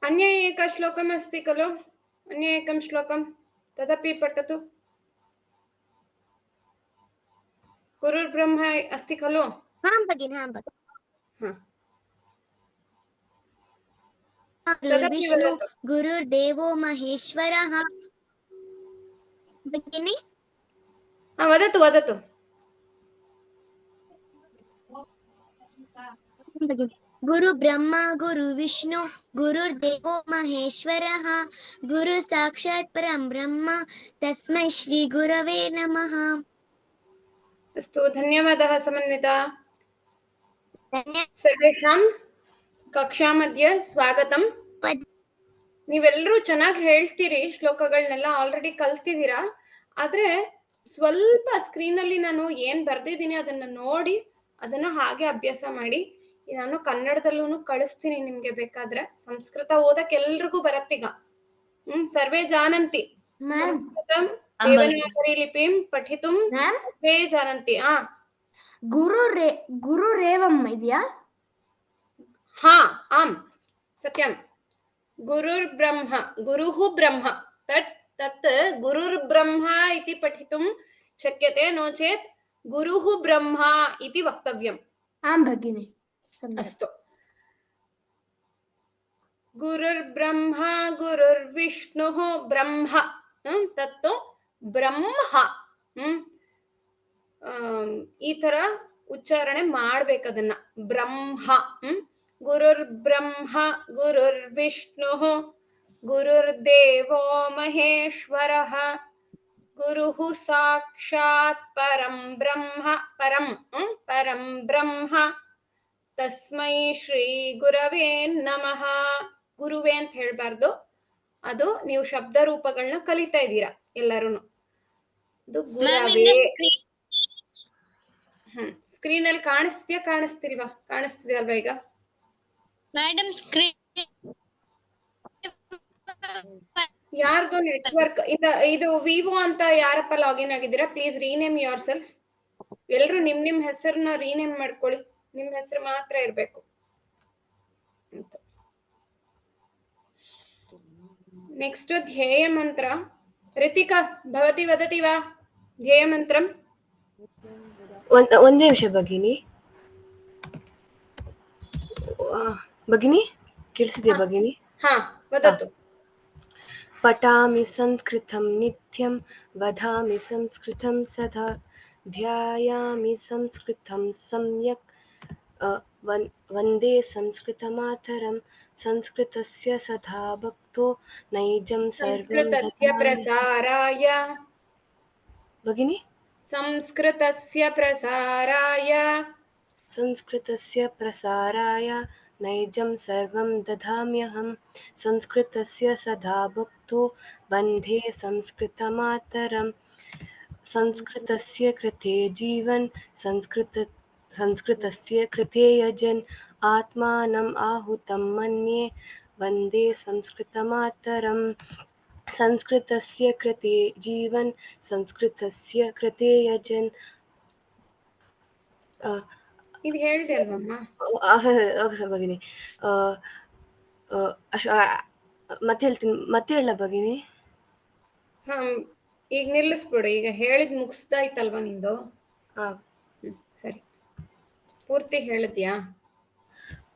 अन्य एकः श्लोकम् अस्ति खलु, अन्य एकं श्लोकं तदपि पठतु। गुरुर्ब्रह्मा अस्ति खलु? हाँ भगिनी, हाँ भगिनी। तदपि गुरुर्विष्णु वदतु। गुरुर्देवो महेश्वरः। भगिनी वदतु वदतु। गुरु ब्रह्मा गुरु विष्णु गुरुर्देवो महेश्वरः गुरु साक्षात् परं ब्रह्म तस्मै श्री गुरवे नमः। अस्तु, धन्यवादः समन्विता। सर्वेषां कक्षामध्ये स्वागतम्। ನೀವೆಲ್ಲರೂ ಚೆನ್ನಾಗಿ ಹೇಳ್ತೀರಿ, ಶ್ಲೋಕಗಳನ್ನೆಲ್ಲ ಆಲ್ರೆಡಿ ಕಲ್ತಿದ್ದೀರಾ. ಆದ್ರೆ ಸ್ವಲ್ಪ ಸ್ಕ್ರೀನಲ್ಲಿ ನಾನು ಏನ್ ಬರ್ದಿದ್ದೀನಿ ಅದನ್ನ ನೋಡಿ ಅದನ್ನ ಹಾಗೆ ಅಭ್ಯಾಸ ಮಾಡಿ. ನಾನು ಕನ್ನಡದಲ್ಲೂ ಕಳಿಸ್ತೀನಿ ನಿಮ್ಗೆ, ಬೇಕಾದ್ರೆ. ಸಂಸ್ಕೃತ ಓದಕ್ಕೆ ಎಲ್ರಿಗೂ ಬರತ್ತೀಗ. ಸರ್ವೇ ಜಾನಂತಿ ಸಂಸ್ಕೃತಂ ದೇವನಾಗರಿ ಲಿಪಿಂ ಪಠಿತುಂ ಸರ್ವೇ ಜಾನಂತಿ. ಗುರುರೇವಂ ಇದೆಯಾ? ಹಾ, ಆಂ, ಸತ್ಯಂ. गुरुर्ब्रह्म, गुरुः ब्रह्म, तत् गुरुर्ब्रह्म इति पठितुं शक्यते, नो चेत् गुरुः ब्रह्म इति वक्तव्यम्। आं भगिनि। अस्तु। गुरुर्ब्रह्म गुरुर्विष्णुः ब्रह्म, तत्तु ब्रह्म ಈ ತರ ಉಚ್ಚಾರಣೆ ಮಾಡ್ಬೇಕದನ್ನ, ಬ್ರಹ್ಮ. ಗುರುರ್ಬ್ರಹ್ಮ ಗುರುರ್ವಿಷ್ಣುಃ ಗುರುರ್ದೇವೋ ಮಹೇಶ್ವರಃ ಗುರುಃ ಸಾಕ್ಷಾತ್ ಪರಂ ಬ್ರಹ್ಮ, ಪರಂ ಬ್ರಹ್ಮ ತಸ್ಮೈ ಶ್ರೀ ಗುರವೇ ನಮಃ. ಗುರುವೇ ಅಂತ ಹೇಳ್ಬಾರ್ದು, ಅದು ನೀವು ಶಬ್ದ ರೂಪಗಳನ್ನ ಕಲಿತಾ ಇದ್ದೀರಾ ಎಲ್ಲರೂ. ಅದು ಗುರವೇ. ಸ್ಕ್ರೀನ್ ಅಲ್ಲಿ ಕಾಣಿಸ್ತಿಲ್ವಾ? ಕಾಣಿಸ್ತಿದೆ ಅಲ್ವಾ ಈಗ? ಮೇಡಮ್ ಸ್ಕ್ರೀನ್ ಯಾರ್ದು ನೆಟ್ವರ್ಕ್ ಇದು ವಿವೋ ಅಂತ ಯಾರಪ್ಪ ಲಾಗಿನ್ ಆಗಿದ್ದೀರಾ? Please rename your self. ಎಲ್ರು ನಿಮ್ ಹೆಸರನ್ನ ರೀನೇಮ್ ಮಾಡ್ಕೊಳ್ಳಿ. ನಿಮ್ ಹೆಸರು ಮಾತ್ರ ಇರ್ಬೇಕು. ನೆಕ್ಸ್ಟ್ ಧ್ಯೇಯ ಮಂತ್ರ. ರಿತಿಕಾ ಭವತಿ ವದತಿ ವಾ ಧ್ಯೇಯ ಮಂತ್ರಂ? ಒಂದೇ ನಿಮಿಷ ಭಗಿನಿ. ಭಗಿನಿ ಕೇಳಿಸಿದ್ಯಾ ಭಗಿನಿ? ಹಾ, ವದತು. ಪಠಾಮಿ ಸಂಸ್ಕೃತಂ ನಿತ್ಯಂ ವದಾಮಿ ಸಂಸ್ಕೃತಂ ಸದಾ ಧ್ಯಾಯಾಮಿ ಸಂಸ್ಕೃತಂ ಸಮ್ಯಕ್ ವಂದೇ ಸಂಸ್ಕೃತ ಮಾತರಂ ಸಂಸ್ಕೃತಸ್ಯ ಸದಾ ಭಕ್ತೋ ನೈಜಂ ಸರ್ವಂ ಸಂಸ್ಕೃತಸ್ಯ ಪ್ರಸಾರಾಯ. ಭಗಿನಿ ಸಂಸ್ಕೃತಸ್ಯ ಪ್ರಸಾರಾಯ ನೈಜಂ ಸರ್ವಂ ದದಾಮ್ಯಹಂ ಸಂಸ್ಕೃತಸ್ಯ ಸದಾ ಭಕ್ತೋ ವಂದೇ ಸಂಸ್ಕೃತ ಮಾತರಂ ಸಂಸ್ಕೃತಸ್ಯ ಕೃತೆ ಜೀವನ್ ಸಂಸ್ಕೃತಸ್ಯ ಕೃತೆ ಯಜನ್ ಆತ್ಮಾನಂ ಆಹುತಂ ಮನ್ಯೆ ವಂದೇ ಸಂಸ್ಕೃತ ಮಾತರಂ ಸಂಸ್ಕೃತಸ್ಯ ಕೃತೆ ಜೀವನ್ ಸಂಸ್ಕೃತಸ್ಯ ಕೃತೆ ಯಜನ್. ಇದು ಹೇಳಿದೆ ಅಲ್ವಮ್ಮ? ಭಗಿನಿ ಮತ್ತೆ ಹೇಳ್ತೀನಿ, ಮತ್ತೆ ಹೇಳ ಭಗಿನಿ. ಈಗ ನಿಲ್ಲಿಸ್ಬಿಡು. ಈಗ ಹೇಳಿದ್ ಮುಗಿಸ್ದಾಯ್ತಲ್ವಾ ನಿಂದು? ಸರಿ, ಪೂರ್ತಿ ಹೇಳಿದ್ಯಾ?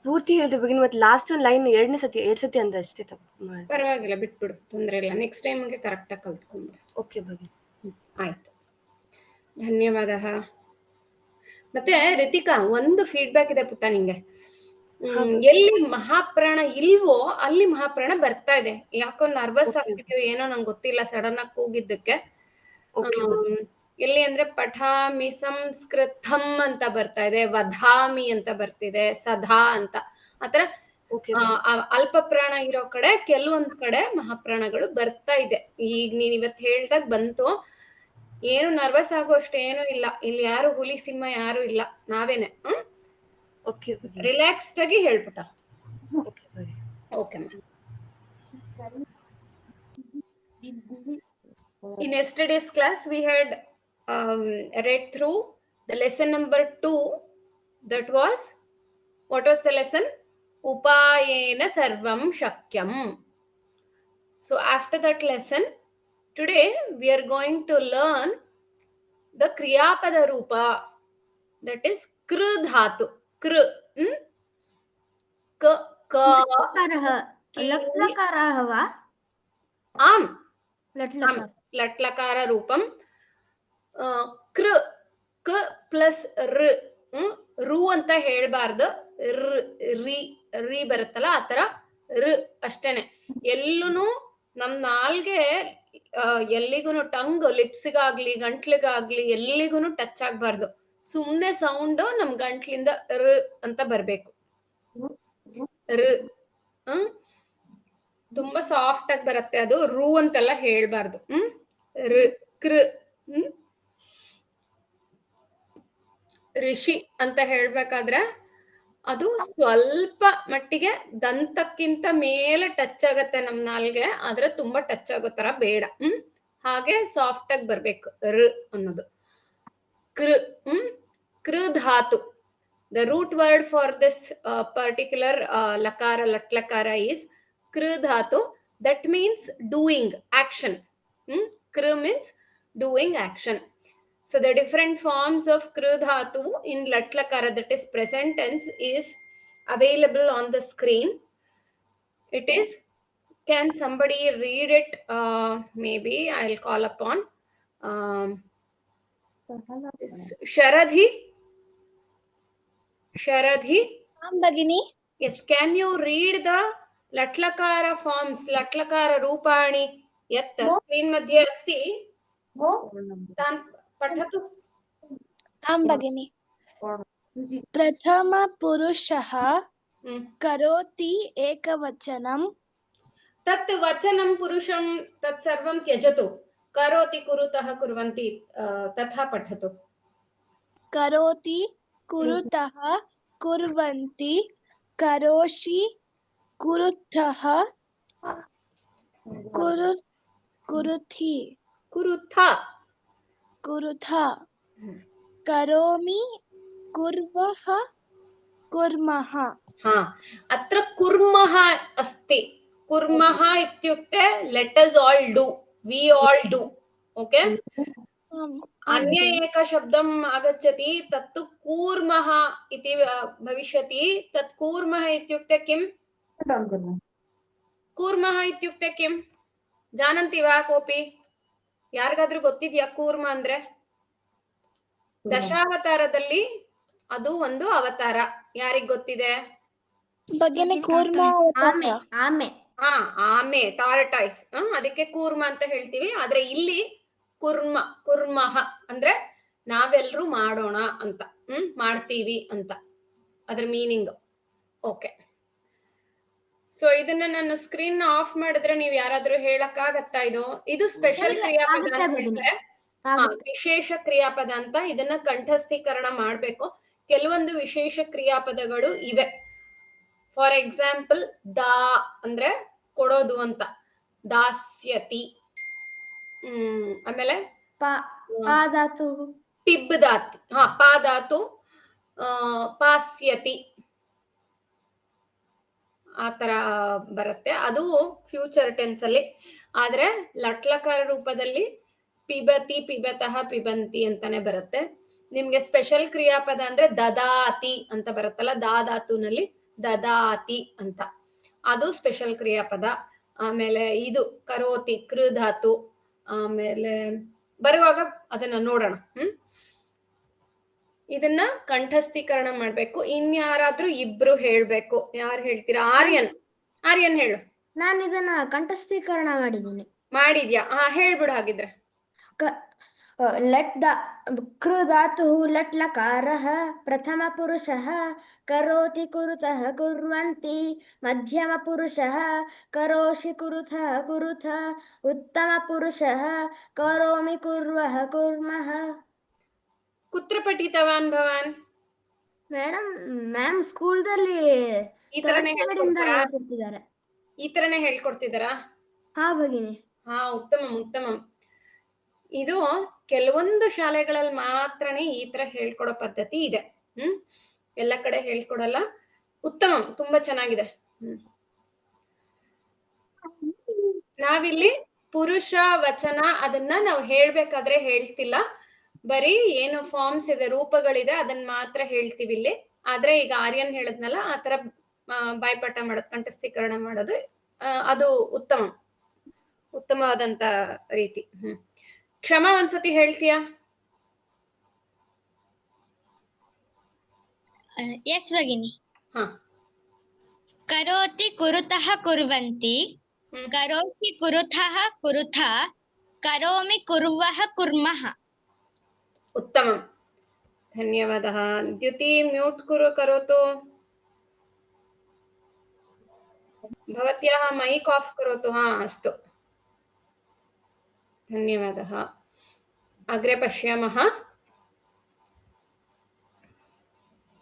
ಪೂರ್ತಿ ಹೇಳಿದೆ ಭಗಿನಿ. ಮತ್ತೆ ಲಾಸ್ಟ್ ಒಂದು ಲೈನ್ ಎರಡು ಸತಿ ಅಂದ ಅಷ್ಟೇ, ತಪ್ಪು ಮಾಡಿ. ಪರವಾಗಿಲ್ಲ, ಬಿಟ್ಬಿಡು, ತೊಂದರೆ ಇಲ್ಲ. ನೆಕ್ಸ್ಟ್ ಟೈಮ್ಗೆ ಕರೆಕ್ಟಾಗಿ ಕಲ್ತ್ಕೊಂಡ್ಬಿಡು. ಓಕೆ ಭಗಿನಿ. ಆಯ್ತು, ಧನ್ಯವಾದ. ಮತ್ತೆ ರಿತಿಕಾ, ಒಂದು ಫೀಡ್ಬ್ಯಾಕ್ ಇದೆ ಪುಟ್ಟ ನಿಂಗೆ. ಎಲ್ಲಿ ಮಹಾಪ್ರಾಣ ಇಲ್ವೋ ಅಲ್ಲಿ ಮಹಾಪ್ರಾಣ ಬರ್ತಾ ಇದೆ. ಯಾಕೋ ನರ್ವಸ್ ಆಗ್ತಿದೀವಿ ಏನೋ, ನಂಗೆ ಗೊತ್ತಿಲ್ಲ, ಸಡನ್ ಆಗಿ ಕೂಗಿದ್ದಕ್ಕೆ. ಎಲ್ಲಿ ಅಂದ್ರೆ ಪಠಾಮಿ ಸಂಸ್ಕೃತಂ ಅಂತ ಬರ್ತಾ ಇದೆ, ವಧಾಮಿ ಅಂತ ಬರ್ತಿದೆ, ಸದಾ ಅಂತ. ಆತರ ಅಲ್ಪ ಪ್ರಾಣ ಇರೋ ಕಡೆ ಕೆಲವೊಂದ್ ಕಡೆ ಮಹಾಪ್ರಾಣಗಳು ಬರ್ತಾ ಇದೆ. ಈಗ ನೀನ್ ಇವತ್ ಹೇಳ್ದಾಗ ಬಂತು. ಏನು ನರ್ವಸ್ ಆಗೋ ಅಷ್ಟು ಏನು ಇಲ್ಲ. ಇಲ್ಲಿ ಯಾರು ಹುಲಿ ಸಿಂಹ ಯಾರು ಇಲ್ಲ, ನಾವೇನೆ. ರಿಲ್ಯಾಕ್ಸ್ಡ್ ಆಗಿ ಹೇಳ್ಬಿಟ್ಟ. Okay ma'am. In yesterday's class, we had read through the lesson number 2. That was, what was the lesson? upayena sarvam shakyam. So after that lesson, today we are going to learn the kriyapada rupa, that is kru dhatu. Kru, ka, ka, लट्लकारः ki, लट्लकारः वा am, लट्लकार ಲಟ್ಲಕಾರ ರೂಪಂ. ಕೃ ಕ plus ರ್, ರು ಅಂತ ಹೇಳ್ಬಾರ್ದು, ರಿ ರಿ ಬರುತ್ತಲ್ಲ ಆ ತರ ರ್ ಅಷ್ಟೇನೆ. ಎಲ್ಲೂನು ನಮ್ ನಾಲ್ಗೆ ಎಲ್ಲಿಗೂನು ಟಂಗ್ ಲಿಪ್ಸ್ಗಾಗ್ಲಿ ಗಂಟ್ಲಿಗಾಗ್ಲಿ ಎಲ್ಲಿಗೂನು ಟಚ್ ಆಗ್ಬಾರ್ದು. ಸುಮ್ನೆ ಸೌಂಡ್ ನಮ್ ಗಂಟ್ಲಿಂದ ರ್ ಅಂತ ಬರ್ಬೇಕು. ರ್ ತುಂಬಾ ಸಾಫ್ಟ್ ಆಗಿ ಬರುತ್ತೆ ಅದು. ರು ಅಂತೆಲ್ಲ ಹೇಳ್ಬಾರ್ದು. ರ್ ಕೃ ಋಷಿ ಅಂತ ಹೇಳ್ಬೇಕಾದ್ರೆ ಅದು ಸ್ವಲ್ಪ ಮಟ್ಟಿಗೆ ದಂತಕ್ಕಿಂತ ಮೇಲೆ ಟಚ್ ಆಗತ್ತೆ ನಮ್ ನಾಲ್ಗೆ, ಆದ್ರೆ ತುಂಬಾ ಟಚ್ ಆಗೋ ತರ ಬೇಡ. ಹಾಗೆ ಸಾಫ್ಟ್ ಆಗಿ ಬರ್ಬೇಕು ರ್ ಅನ್ನೋದು. ಕೃ ಕೃ ಧಾತು. The root word for this particular lakara, latlakara is kru dhatu. That means doing, action. Kru means doing, action. So the different forms of kru dhatu in latlakara, that is present tense, is available on the screen. It is, can somebody read it? Maybe I'll call upon Sharadhi. Sharadhi. Bhagini. Yes, can you read the latlakara forms, latlakara rupani? Yat screen madhye asti. Tan pathatu. Bhagini. प्रथम पुरुषः करोति एकवचनं. तत् वचनं पुरुषं तत् सर्वं त्यजतु. करोति, कुरुतः, कुर्वन्ति तथा पठतु. करोति, कुरुतः, कुर्वन्ति, करोषि, कुरुतः, कुरुथि, कुरुथा, कुरुथा, करोमि, कुर्वः, कुर्मः. हाँ, अत्र कुर्मः अस्ति. कुर्मः इत्युक्ते let us all do, we all do. Okay? अन्य एक शब्दम् आगच्छति, तत्तु कूर्मः इति भविष्यति. तत् कूर्मः इत्युक्ते किम्? कूर्मः इत्युक्ते किम्? जानन्ति वा कोऽपि? ಯಾರಿಗಾದ್ರೂ ಗೊತ್ತಿದ್ಯಾ ಕೂರ್ಮ ಅಂದ್ರೆ? ದಶಾವತಾರದಲ್ಲಿ ಅದು ಒಂದು ಅವತಾರ. ಯಾರಿಗ್ ಗೊತ್ತಿದೆ? ಭಗಿನಿ ಕೂರ್ಮ ಆಮೆ ಆಮೆ ಆಮೆ, ಟಾರ್ಟಾಯ್ಸ್. ಅದಕ್ಕೆ ಕೂರ್ಮ ಅಂತ ಹೇಳ್ತೀವಿ. ಆದ್ರೆ ಇಲ್ಲಿ ಕುರ್ಮಃ ಅಂದ್ರೆ ನಾವೆಲ್ಲರೂ ಮಾಡೋಣ ಅಂತ, ಮಾಡ್ತೀವಿ ಅಂತ ಅದ್ರ ಮೀನಿಂಗ್. ಓಕೆ, ಸೊ ಇದನ್ನ ನಾನು ಸ್ಕ್ರೀನ್ ಆಫ್ ಮಾಡಿದ್ರೆ ನೀವ್ ಯಾರಾದ್ರೂ ಹೇಳಕ್ಕಾಗತ್ತಾ? ಇದು ಸ್ಪೆಷಲ್ ಕ್ರಿಯಾಪದ ಅಂತ ಹೇಳ್ತಾರೆ. ವಿಶೇಷ ಕ್ರಿಯಾಪದ ಅಂತ. ಇದನ್ನ ಕಂಠಸ್ಥೀಕರಣ ಮಾಡ್ಬೇಕು. ಕೆಲವೊಂದು ವಿಶೇಷ ಕ್ರಿಯಾಪದಗಳು ಇವೆ. ಫಾರ್ ಎಕ್ಸಾಂಪಲ್, ದಾ ಅಂದ್ರೆ ಕೊಡೋದು ಅಂತ, ದಾಸ್ಯತಿ. ಆಮೇಲೆ ಪಾದಾತು, ಪಿಬ್ ದಾತಿ, ಪಾದಾತು, ಪಾಸ್ಯತಿ, ಆತರ ಬರುತ್ತೆ. ಅದು ಫ್ಯೂಚರ್ ಟೆನ್ಸ್ ಅಲ್ಲಿ. ಆದ್ರೆ ಲಟ್ಲಕಾರ ರೂಪದಲ್ಲಿ ಪಿಬತಿ, ಪಿಬತಃ, ಪಿಬಂತಿ ಅಂತಾನೆ ಬರುತ್ತೆ. ನಿಮ್ಗೆ ಸ್ಪೆಷಲ್ ಕ್ರಿಯಾಪದ ಅಂದ್ರೆ ದದಾತಿ ಅಂತ ಬರುತ್ತಲ್ಲ, ದಾಧಾತುನಲ್ಲಿ ದದಾತಿ ಅಂತ, ಅದು ಸ್ಪೆಷಲ್ ಕ್ರಿಯಾಪದ. ಆಮೇಲೆ ಇದು ಕರೋತಿ, ಕೃ ಧಾತು. ಆಮೇಲೆ ಬರುವಾಗ ಅದನ್ನ ನೋಡೋಣ. ಇದನ್ನ ಕಂಠಸ್ಥೀಕರಣ ಮಾಡ್ಬೇಕು. ಇನ್ಯಾರಾದ್ರೂ ಇಬ್ರು ಹೇಳ್ಬೇಕು. ಯಾರು ಹೇಳ್ತೀರಾ? ಆರ್ಯನ್ ಹೇಳು. ನಾನು ಇದನ್ನ ಕಂಠಸ್ಥೀಕರಣ ಮಾಡಿದ್ದೀನಿ. ಮಾಡಿದ್ಯಾ? ಹೇಳ್ಬಿಡು ಹಾಗಿದ್ರೆ. ಕೃ ಧಾತು ಲಟ್ ಲಕಾರಃ ಪ್ರಥಮ ಪುರುಷಃ ಕರೋತಿ, ಕುರುತಃ, ಕುರ್ವಂತಿ. ಮಧ್ಯಮ ಪುರುಷಃ ಕರೋಷಿ, ಕುರುತಃ, ಕುರುಥ. ಉತ್ತಮ ಪುರುಷಃ ಕರೋಮಿ, ಕುರ್ವಃ, ಕುರ್ಮಃ. ಕುತ್ರ ಪಠಿತವಾನ್ ಭವಾನ್? ಮ್ಯಾಮ್ ಸ್ಕೂಲ್ದಲ್ಲಿ ಈ ತರನೇ ಹೇಳ್ಕೊಡ್ತಿದ್ದಾರೆ. ಈ ತರನೇ ಹೇಳ್ಕೊಡ್ತಿದ್ದಾರಾ? ಹಾ ಭಗಿನಿ. ಉತ್ತಮಂ. ಇದು ಕೆಲವೊಂದು ಶಾಲೆಗಳಲ್ಲಿ ಮಾತ್ರನೇ ಈ ತರ ಹೇಳ್ಕೊಡೋ ಪದ್ಧತಿ ಇದೆ. ಎಲ್ಲ ಕಡೆ ಹೇಳ್ಕೊಡಲ್ಲ. ಉತ್ತಮಂ, ತುಂಬಾ ಚೆನ್ನಾಗಿದೆ. ನಾವಿಲ್ಲಿ ಪುರುಷ ವಚನ ಅದನ್ನ ನಾವು ಹೇಳ್ಬೇಕಾದ್ರೆ ಹೇಳ್ತಿಲ್ಲ, ಬರೀ ಏನು ಫಾರ್ಮ್ಸ್ ಇದೆ, ರೂಪಗಳಿದೆ, ಅದನ್ನ ಮಾತ್ರ ಹೇಳ್ತೀವಿ ಇಲ್ಲಿ. ಆದ್ರೆ ಈಗ ಆರ್ಯನ್ ಹೇಳದ್ನಲ್ಲ, ಆತರ ಬಾಯ್ಪಾಠ ಮಾಡೋದು, ಕಂಠಸ್ಥೀಕರಣ ಮಾಡೋದು, ಅದು ಉತ್ತಮವಾದಂತ ರೀತಿ. ಕ್ಷಮ ಒಂದ್ಸತಿ ಹೇಳ್ತೀಯಾ? ಎಸ್ ಭಗಿನಿ. ಹಾ. ಕರೋತಿ ಕುರುತಃ ಕುರ್ವಂತಿ, ಕರೋಷಿ ಕುರುತಃ ಕುರುಥ, ಕರೋಮಿ ಕುರ್ವಃ ಕುರ್ಮಃ. उत्तमं, धन्यवादः. द्युति म्यूट् करोतु, भवत्याः मैक् आफ् करोतु. हा, अस्तु, धन्यवादः. अग्रे पश्यामः.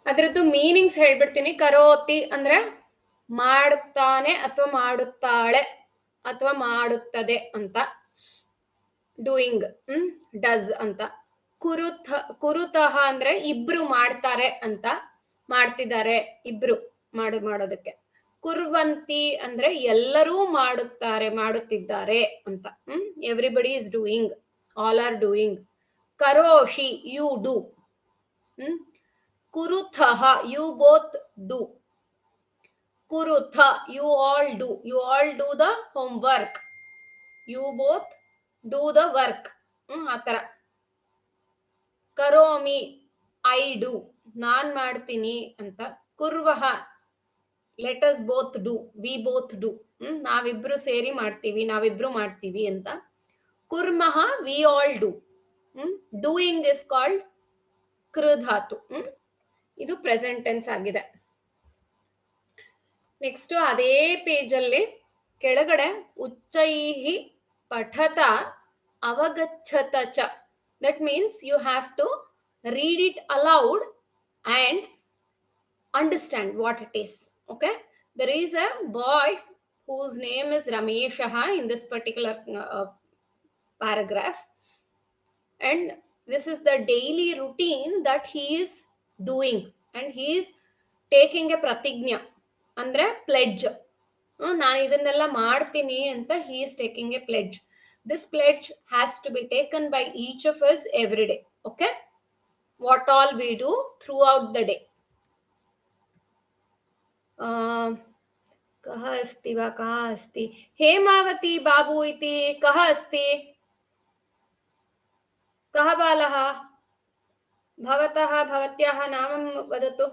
ಅದರದ್ದು ಮೀನಿಂಗ್ಸ್ ಹೇಳ್ಬಿಡ್ತೀನಿ. ಕರೋತಿ ಅಂದ್ರೆ ಮಾಡುತ್ತಾನೆ ಅಥವಾ ಮಾಡುತ್ತಾಳೆ ಅಥವಾ ಮಾಡುತ್ತದೆ ಅಂತ, ಡೂಯಿಂಗ್, ಡಸ್ ಅಂತ. ಕುರುತಃ ಅಂದ್ರೆ ಇಬ್ರು ಮಾಡ್ತಾರೆ ಅಂತ, ಮಾಡ್ತಿದ್ದಾರೆ ಇಬ್ರು ಮಾಡೋದಕ್ಕೆ. ಕುರ್ವಂತಿ ಅಂದ್ರೆ ಎಲ್ಲರೂ ಮಾಡುತ್ತಾರೆ, ಮಾಡುತ್ತಿದ್ದಾರೆ ಅಂತ. Everybody is doing, all are doing. ಕರೋಷಿ ಯು ಡೂ. ಕುರುಥಃ ಯು ಬೋತ್ ಡೂ. ಕುರುಥ you all do. You all do the homework. You both do the work. ಆತರ. ಕರೋಮಿ ಐ ಡೂ, ನಾನ್ ಮಾಡ್ತೀನಿ ಅಂತ. ಕುರ್ವಹ let us both do, we both do, ನಾವಿಬ್ರು ಸೇರಿ ಮಾಡ್ತೀವಿ, ನಾವಿಬ್ರು ಮಾಡ್ತೀವಿ ಅಂತ. ಕುರ್ಮಃ we all do. Doing is called ಕೃಧಾತು. ಇದು ಪ್ರೆಸೆಂಟ್ ಟೆನ್ಸ್ ಆಗಿದೆ. ನೆಕ್ಸ್ಟ್ ಅದೇ ಪೇಜ್ ಅಲ್ಲಿ ಕೆಳಗಡೆ ಉಚ್ಚೈಹಿ ಪಠತ ಅವಗಚ್ಚತ ಚ. That means you have to read it aloud and understand what it is. Okay, there is a boy whose name is Rameshah in this particular paragraph, and this is the daily routine that he is doing, and he is taking a pratignya, andre pledge. ನಾನು ಇದನ್ನೆಲ್ಲ ಮಾಡ್ತೀನಿ ಅಂತ he is taking a pledge. This pledge has to be taken by each of us every day. Okay, what all we do throughout the day. कः अस्ति वा, कः अस्ति? हेमावती बाबू इति कः अस्ति? कः बालः? भवतः भवत्याः नामं वदतु.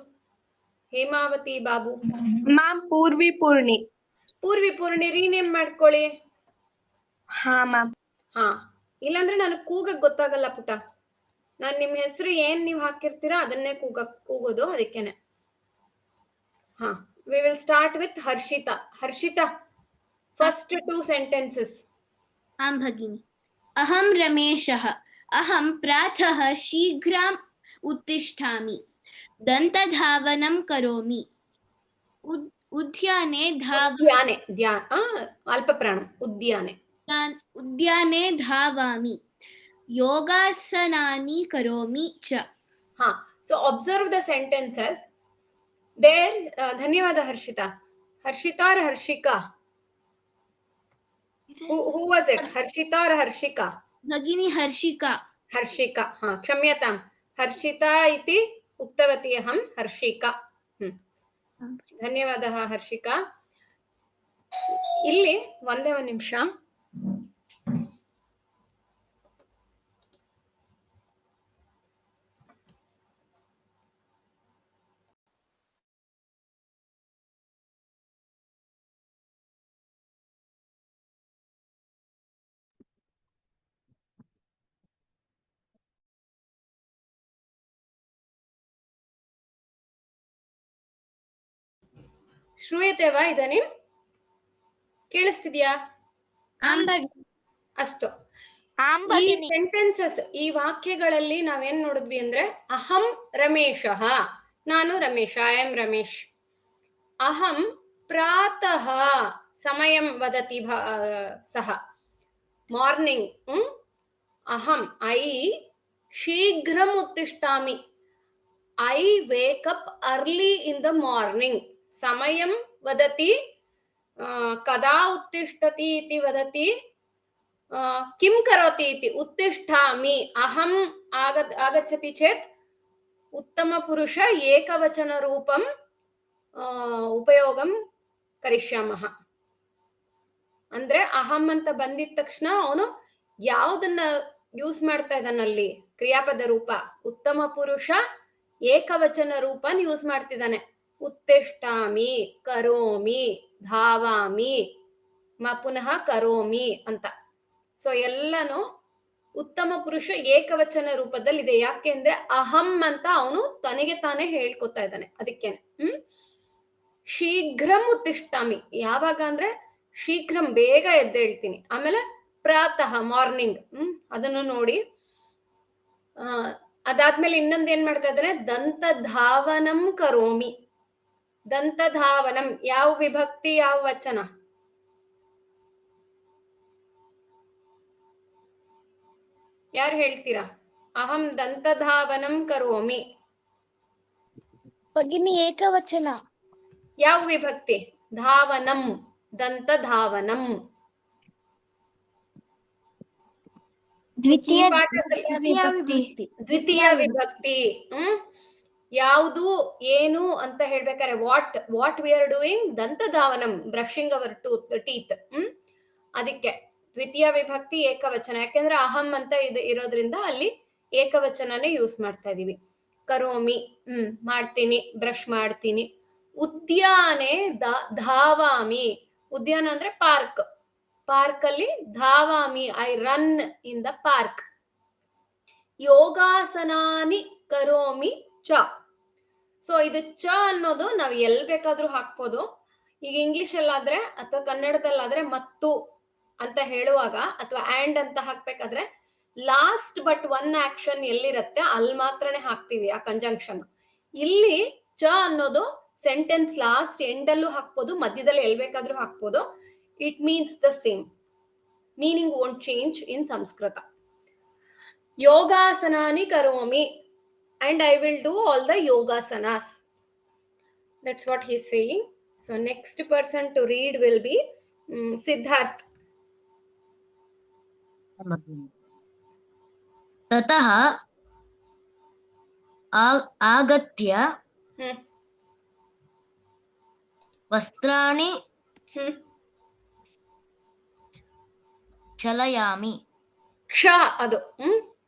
ಹೇಮಾವತಿ ಬಾಬು. ಮ್ಯಾಮ್ ಪೂರ್ವಿ ಪೂರ್ಣಿ. ಪೂರ್ವಿ ಪೂರ್ಣಿ ರೀನೇಮ್ ಮಾಡ್ಕೊಳ್ಳಿ. ಹಾ ಮ್ಯಾಮ್. ಹಾ, ಇಲ್ಲಾಂದ್ರೆ ನನಗೆ ಕೂಗಕ್ ಗೊತ್ತಾಗಲ್ಲ ಪುಟ. ನಾನ್ ನಿಮ್ ಹೆಸರು ಏನ್ ನೀವ್ ಹಾಕಿರ್ತೀರಾ ಅದನ್ನೇ ಕೂಗೋದು, ಅದಕ್ಕೇನೆ. ಹಾ, we will start with Harshita. Harshita, first 2 sentences. आं भगिनि. अहं रमेशः. अहं प्रातः शीघ्रम् उत्तिष्ठामि. दन्तधावनं करोमि. उद्याने अल्पप्राणम् उद्याने धावामि. योगासनानि करोमि च. हा, so observe the sentences there. धन्यवाद Harshita. Harshita or Harshika? Who was it? Harshita or Harshika? भगिनी हर्षिका. हर्षिका. हा, क्षम्यताम्. हर्षिता इति उक्तवती अहं, हर्षिका. ಧನ್ಯವಾದः ಹರ್ಷಿಕಾ. ಇಲ್ಲಿ ಒಂದೇ ಒಂದು ನಿಮಿಷ. श्रूयते वा इदानीं? ಕೇಳಿಸ್ತಿದ್ಯಾ? ಅಷ್ಟು. ಈ ಸೆಂಟೆನ್ಸಸ್, ಈ ವಾಕ್ಯಗಳಲ್ಲಿ ನಾವೇನ್ ನೋಡಿದ್ವಿ ಅಂದ್ರೆ, ಅಹಂ ರಮೇಶಃ, ನಾನು ರಮೇಶ್, ಐ ಆಮ್ ರಮೇಶ್. ಅಹಂ ಪ್ರಾತಃ ಸಮಯಂ ವದತಿ ಸಹ, ಮಾರ್ನಿಂಗ್. ಅಹಂ ಐ ಶೀಘ್ರಂ ಉತ್ತಿಷ್ಠಾಮಿ, I wake up early in the morning. ಸಮಯಂ ವದತಿ, ಕದಾ ಉತ್ತಿಷ್ಠತಿ ಇತಿ ವದತಿ, ಕಿಂ ಕರೋತಿ ಇತಿ ಉತ್ತಿಷ್ಠಾಮಿ. ಅಹಂ ಆಗಚ್ಚತಿ ಚೇತ್ ಉತ್ತಮ ಪುರುಷ ಏಕವಚನ ರೂಪಂ ಉಪಯೋಗಂ ಕರಿಷ್ಯಾಮಃ. ಅಂದ್ರೆ ಅಹಂ ಅಂತ ಬಂದಿದ ತಕ್ಷಣ ಅವನು ಯಾವ್ದನ್ನ ಯೂಸ್ ಮಾಡ್ತಾ ಇದ್ದಾನಲ್ಲಿ ಕ್ರಿಯಾಪದ ರೂಪ ಉತ್ತಮ ಪುರುಷ ಏಕವಚನ ರೂಪನ್ ಯೂಸ್ ಮಾಡ್ತಿದ್ದಾನೆ. ಉತ್ತಿಷ್ಠಾಮಿ, ಕರೋಮಿ, ಧಾವಾಮಿ, ಪುನಃ ಕರೋಮಿ ಅಂತ. ಸೊ ಎಲ್ಲಾನು ಉತ್ತಮ ಪುರುಷ ಏಕವಚನ ರೂಪದಲ್ಲಿದೆ. ಯಾಕೆ ಅಂದ್ರೆ ಅಹಂ ಅಂತ ಅವನು ತನಗೆ ತಾನೇ ಹೇಳ್ಕೊತಾ ಇದ್ದಾನೆ, ಅದಕ್ಕೇನೆ. ಶೀಘ್ರಂ ಉತ್ತಿಷ್ಠಾಮಿ, ಯಾವಾಗ ಅಂದ್ರೆ ಶೀಘ್ರಂ ಬೇಗ ಎದ್ದೇಳ್ತೀನಿ. ಆಮೇಲೆ ಪ್ರಾತಃ ಮಾರ್ನಿಂಗ್, ಅದನ್ನು ನೋಡಿ. ಅದಾದ್ಮೇಲೆ ಇನ್ನೊಂದು ಏನ್ ಮಾಡ್ತಾ ಇದ್ದಾರೆ, ದಂತ ಧಾವನಂ ಕರೋಮಿ. ದಂತ ಧಾವನಂ ಯಾವ ವಿಭಕ್ತಿ ಯಾವ ವಚನ? ಯಾರು ಹೇಳ್ತೀರಾ? ಅಹಂ ದಂತ ಧಾವನಂ ಕರೋಮಿ. ಭಗಿನಿ ಏಕವಚನ. ಯಾವ ವಿಭಕ್ತಿ? ಧಾವನಂ, ದಂತ ಧಾವನಂ. ದ್ವಿತೀಯ ದ್ವಿತೀಯ ವಿಭಕ್ತಿ. ಯಾವುದು ಏನು ಅಂತ ಹೇಳ್ಬೇಕಾರೆ ವಾಟ್ ವಿ ಆರ್ ಡೂಯಿಂಗ್, ದಂತ ಧಾವನಂ, ಬ್ರಷಿಂಗ್ ಅವರ್ ಟೀತ್. ಅದಕ್ಕೆ ದ್ವಿತೀಯ ವಿಭಕ್ತಿ ಏಕವಚನ. ಯಾಕೆಂದ್ರೆ ಅಹಂ ಅಂತ ಇರೋದ್ರಿಂದ ಅಲ್ಲಿ ಏಕವಚನನೇ ಯೂಸ್ ಮಾಡ್ತಾ ಇದೀವಿ. ಕರೋಮಿ, ಮಾಡ್ತೀನಿ, ಬ್ರಷ್ ಮಾಡ್ತೀನಿ. ಉದ್ಯಾನೆ ಧಾವಾಮಿ. ಉದ್ಯಾನ ಅಂದ್ರೆ ಪಾರ್ಕ್. ಪಾರ್ಕ್ ಅಲ್ಲಿ ಧಾವಾಮಿ, I run in the park. ಯೋಗಾಸನಾನಿ ಕರೋಮಿ ಚ. ಸೊ ಇದು ಚ ಅನ್ನೋದು ನಾವು ಎಲ್ ಬೇಕಾದ್ರೂ ಹಾಕ್ಬೋದು. ಈಗ ಇಂಗ್ಲಿಷ್ ಅಲ್ಲಾದ್ರೆ ಅಥವಾ ಕನ್ನಡದಲ್ಲಾದ್ರೆ ಮತ್ತು ಅಂತ ಹೇಳುವಾಗ ಅಥವಾ ಆಂಡ್ ಅಂತ ಹಾಕ್ಬೇಕಾದ್ರೆ ಲಾಸ್ಟ್ ಬಟ್ ಒನ್ ಆಕ್ಷನ್ ಎಲ್ಲಿರತ್ತೆ ಅಲ್ಲಿ ಮಾತ್ರನೇ ಹಾಕ್ತಿವಿ ಆ ಕಂಜಂಕ್ಷನ್. ಇಲ್ಲಿ ಚ ಅನ್ನೋದು ಸೆಂಟೆನ್ಸ್ ಲಾಸ್ಟ್ ಎಂಡ್ ಅಲ್ಲೂ ಹಾಕ್ಬೋದು, ಮಧ್ಯದಲ್ಲಿ ಎಲ್ ಬೇಕಾದ್ರೂ ಹಾಕ್ಬೋದು. It means the same. Meaning won't change in Sanskrit. ಯೋಗಾಸನಾನಿ ಕರೋಮಿ and I will do all the yogasanas. That's what he's saying. So next person to read will be Siddharth. ततः आगत्य वस्त्राणि क्षालयामि. ಕ್ಷ ಅದು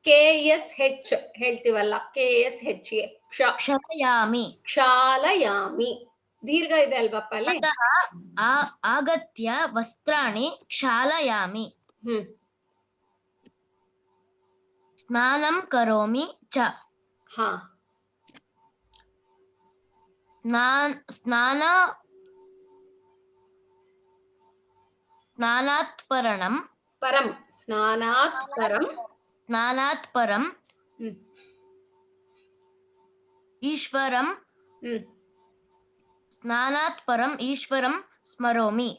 KSH ಹೇಳ್ತೀವಲ್ಲ, KSH क्षालयामि. ಕ್ಷಾಲಯಾಮಿ ದೀರ್ಘ ಇದೆ ಅಲ್ವಪ್ಪ ಅಲ್ಲಿ. ततः आगत्य वस्त्राणि क्षालयामि. स्नानं करोमि च. ಹಾ, स्नानात् परं ईश्वरं स्नानात् परं ईश्वरं स्मरामि.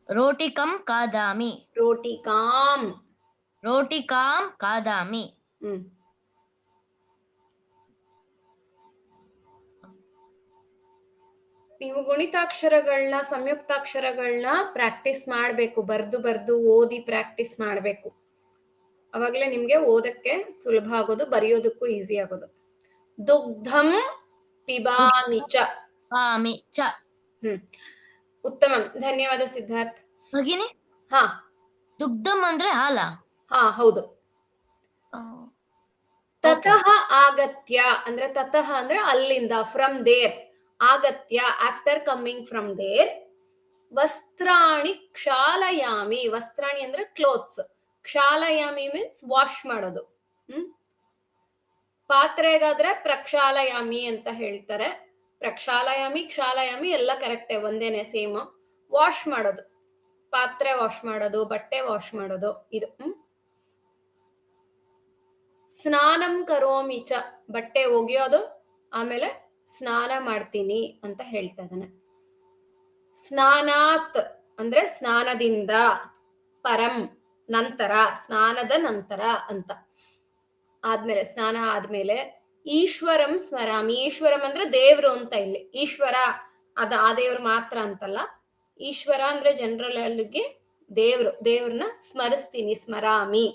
रोटिकां खादामि. ನೀವು ಗುಣಿತಾಕ್ಷರಗಳನ್ನ ಸಂಯುಕ್ತಾಕ್ಷರಗಳನ್ನ ಪ್ರಾಕ್ಟೀಸ್ ಮಾಡ್ಬೇಕು. ಬರ್ದು ಓದಿ ಪ್ರಾಕ್ಟೀಸ್ ಮಾಡ್ಬೇಕು. ಅವಾಗ್ಲೇ ನಿಮ್ಗೆ ಓದಕ್ಕೆ ಸುಲಭ ಆಗೋದು, ಬರೆಯೋದಕ್ಕೂ ಈಸಿ ಆಗೋದು. ದುಗ್ಧಂ ಪಿಬಾಮಿ ಚ. ಉತ್ತಮ, ಧನ್ಯವಾದ ಸಿದ್ಧಾರ್ಥ್. ಭಗಿನಿ, ಹಾ, ದುಗ್ಧಂ ಅಂದ್ರೆ ಹಾಲ? ಹಾ, ಹೌದು. ತತಃ ಆಗತ್ಯ ಅಂದ್ರೆ, ತತಃ ಅಂದ್ರೆ ಅಲ್ಲಿಂದ, ಫ್ರಮ್ ದೇರ್. ಆಗತ್ಯ ಆಫ್ಟರ್ ಕಮ್ಮಿಂಗ್ ಫ್ರಮ್ ದೇರ್. ವಸ್ತ್ರಾಣಿ ಕ್ಷಾಲಯಾಮಿ. ವಸ್ತ್ರಾಣಿ ಅಂದ್ರೆ ಕ್ಲೋತ್ಸ್. ಕ್ಷಾಲಯಾಮಿ ಮೀನ್ಸ್ ವಾಶ್ ಮಾಡೋದು. ಪಾತ್ರೆಗಾದ್ರೆ ಪ್ರಕ್ಷಾಲಯಾಮಿ ಅಂತ ಹೇಳ್ತಾರೆ. ಪ್ರಕ್ಷಾಲಯಾಮಿ, ಕ್ಷಾಲಯಾಮಿ ಎಲ್ಲ ಕರೆಕ್ಟೇ, ಒಂದೇನೆ, ಸೇಮ್. ವಾಶ್ ಮಾಡೋದು, ಪಾತ್ರೆ ವಾಶ್ ಮಾಡೋದು, ಬಟ್ಟೆ ವಾಶ್ ಮಾಡೋದು, ಇದು. ಸ್ನಾನಂ ಕರೋಮಿ ಚ, ಬಟ್ಟೆ ಒಗೆಯೋದು, ಆಮೇಲೆ ಸ್ನಾನ ಮಾಡ್ತೀನಿ ಅಂತ ಹೇಳ್ತಾ ಇದ್ದಾನೆ. ಸ್ನಾನಾತ್ ಅಂದ್ರೆ ಸ್ನಾನದಿಂದ, ಪರಂ ನಂತರ, ಸ್ನಾನದ ನಂತರ ಅಂತ. ಆದ್ಮೇಲೆ ಸ್ನಾನ ಆದ್ಮೇಲೆ ಈಶ್ವರಂ ಸ್ಮರಾಮಿ. ಈಶ್ವರಂ ಅಂದ್ರೆ ದೇವ್ರು ಅಂತ ಇಲ್ಲಿ. ಈಶ್ವರ ಆ ದೇವ್ರು ಮಾತ್ರ ಅಂತಲ್ಲ, ಈಶ್ವರ ಅಂದ್ರೆ ಜನರಲ್ ಅಲ್ಲಿಗೆ ದೇವ್ರನ್ನ ಸ್ಮರಿಸ್ತೀನಿ, ಸ್ಮರಾಮಿ.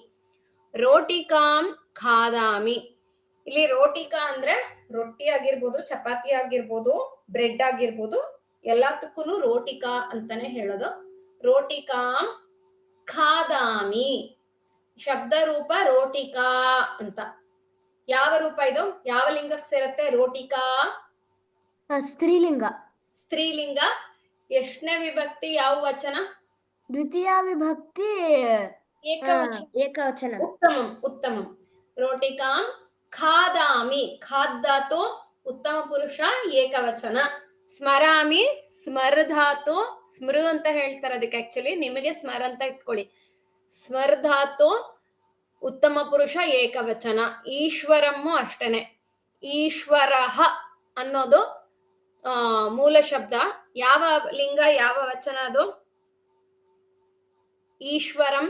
ರೋಟಿಕಾಂ ಖಾದಾಮಿ. ಇಲ್ಲಿ ರೋಟಿಕಾ ಅಂದ್ರೆ ರೊಟ್ಟಿ ಆಗಿರ್ಬೋದು, ಚಪಾತಿ ಆಗಿರ್ಬೋದು, ಬ್ರೆಡ್ ಆಗಿರ್ಬೋದು, ಎಲ್ಲದಕ್ಕೂ ರೋಟಿಕಾ ಅಂತಾನೆ ಹೇಳೋದು. ರೋಟಿಕಾಂ ಖಾದಾಮಿ. ಶಬ್ದ ರೂಪ ರೋಟಿಕಾ ಅಂತ. ಯಾವ ರೂಪ ಇದು? ಯಾವ ಲಿಂಗಕ್ಕೆ ಸೇರುತ್ತೆ? ರೋಟಿಕಾ ಸ್ತ್ರೀಲಿಂಗ. ಸ್ತ್ರೀಲಿಂಗ. ಎಷ್ಟನೇ ವಿಭಕ್ತಿ? ಯಾವ ವಚನ? ದ್ವಿತೀಯ ವಿಭಕ್ತಿ ಏಕವಚನ. ಉತ್ತಮಂ ಉತ್ತಮಂ. ರೋಟಿಕಾಂ ಖಾದಾಮಿ. ಖಾದ್ದಾತು ಉತ್ತಮ ಪುರುಷ ಏಕವಚನ. ಸ್ಮರಾಮಿ ಸ್ಮರ್ಧಾತು. ಸ್ಮೃ ಅಂತ ಹೇಳ್ತಾರೆ ಅದಕ್ಕೆ. ಆಕ್ಚುಲಿ ನಿಮಗೆ ಸ್ಮರ್ ಅಂತ ಇಟ್ಕೊಳ್ಳಿ. ಸ್ಮರ್ಧಾತು ಉತ್ತಮ ಪುರುಷ ಏಕವಚನ. ಈಶ್ವರಮ್ಮು ಅಷ್ಟೇನೆ. ಈಶ್ವರಃ ಅನ್ನೋದು ಮೂಲ ಶಬ್ದ. ಯಾವ ಲಿಂಗ ಯಾವ ವಚನ ಅದು? ಈಶ್ವರಂ.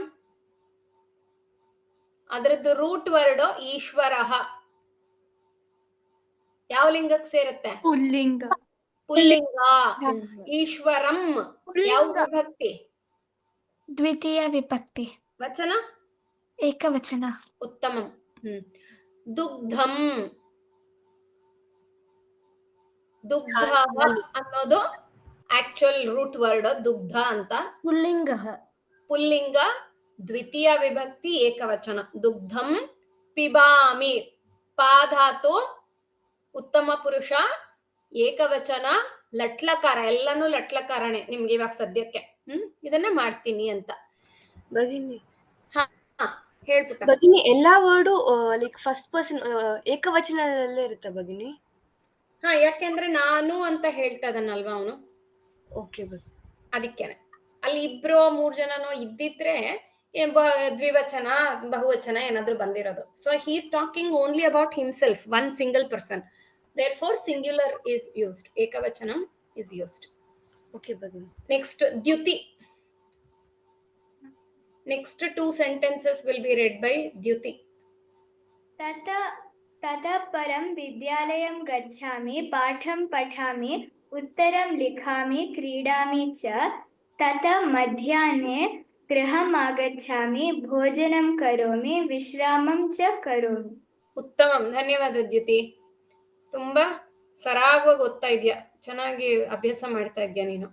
ಅದರದ್ದು ರೂಟ್ ವರ್ಡ್ ಈಶ್ವರಃ. ಯಾವ ಲಿಂಗಕ್ಕೆ ಸೇರುತ್ತೆ? ಪುಲ್ಲಿಂಗ. ಪುಲ್ಲಿಂಗ. ಈಶ್ವರಂ ಯಾವ ವಿಭಕ್ತಿ? ದ್ವಿತೀಯ ವಿಭಕ್ತಿ. ವಚನ ಏಕವಚನ. ಉತ್ತಮಂ. ದುಗ್ಧಂ. ದುಗ್ಧ ಅನ್ನೋದು ಆಕ್ಚುಯಲ್ ರೂಟ್ ವರ್ಡ್ ದುಗ್ಧ ಅಂತ. ಪುಲ್ಲಿಂಗ. ಪುಲ್ಲಿಂಗ ದ್ವಿತೀಯ ವಿಭಕ್ತಿ ಏಕವಚನ. ದುಗ್ಧಂ ಪಿಬಾಮಿ. ಪಾಧಾತು ಉತ್ತಮ ಪುರುಷ ಏಕವಚನ. ಲಟ್ಲಕಾರ. ಎಲ್ಲಾನು ಲಟ್ಲಕಾರನೇ ನಿಮ್ಗೆ ಇವಾಗ ಸದ್ಯಕ್ಕೆ. ಇದನ್ನ ಮಾಡ್ತೀನಿ ಅಂತ. ಭಗಿನಿ ಹೇಳ್ಬಿಟ್ಟ. ಭಗಿನಿ ಎಲ್ಲಾ ವರ್ಡು ಲೈಕ್ ಫಸ್ಟ್ ಪರ್ಸನ್ ಏಕವಚನದಲ್ಲೇ ಇರುತ್ತೆ ಭಗಿನಿ. ಯಾಕೆಂದ್ರೆ ನಾನು ಅಂತ ಹೇಳ್ತಾ ಇದ್ದಾನಲ್ವಾ ಅವನು. ಓಕೆ ಅದಕ್ಕೇನೆ. ಅಲ್ಲಿ 2-3 ಜನನೋ ಇದ್ದಿದ್ರೆ ದ್ವಿವಚನ ಬಹುವಚನ ಏನಾದ್ರು ಬಂದಿರೋದು. So he is talking only about himself, one single person. Therefore singular is used. Ekavachanam is used. Okay ಭಗಿನಿ. Next Dyuti. Next 2 sentences will be read by Dyuti. ततः परं विद्यालयं गच्छामि, पाठं पठामि, उत्तरं लिखामि, क्रीडामि च. ततः मध्याह्ने गृहम् आगच्छामि, भोजनं करोमि, विश्रामं च करोमि. ಉತ್ತಮಂ. ಧನ್ಯವಾದ ದ್ಯುತಿ. ತುಂಬಾ ಸರಾಗವಾಗಿ ಓದ್ತಾ ಇದ್ಯಾ. ಚೆನ್ನಾಗಿ ಅಭ್ಯಾಸ ಮಾಡ್ತಾ ಇದ್ಯಾ ನೀನು.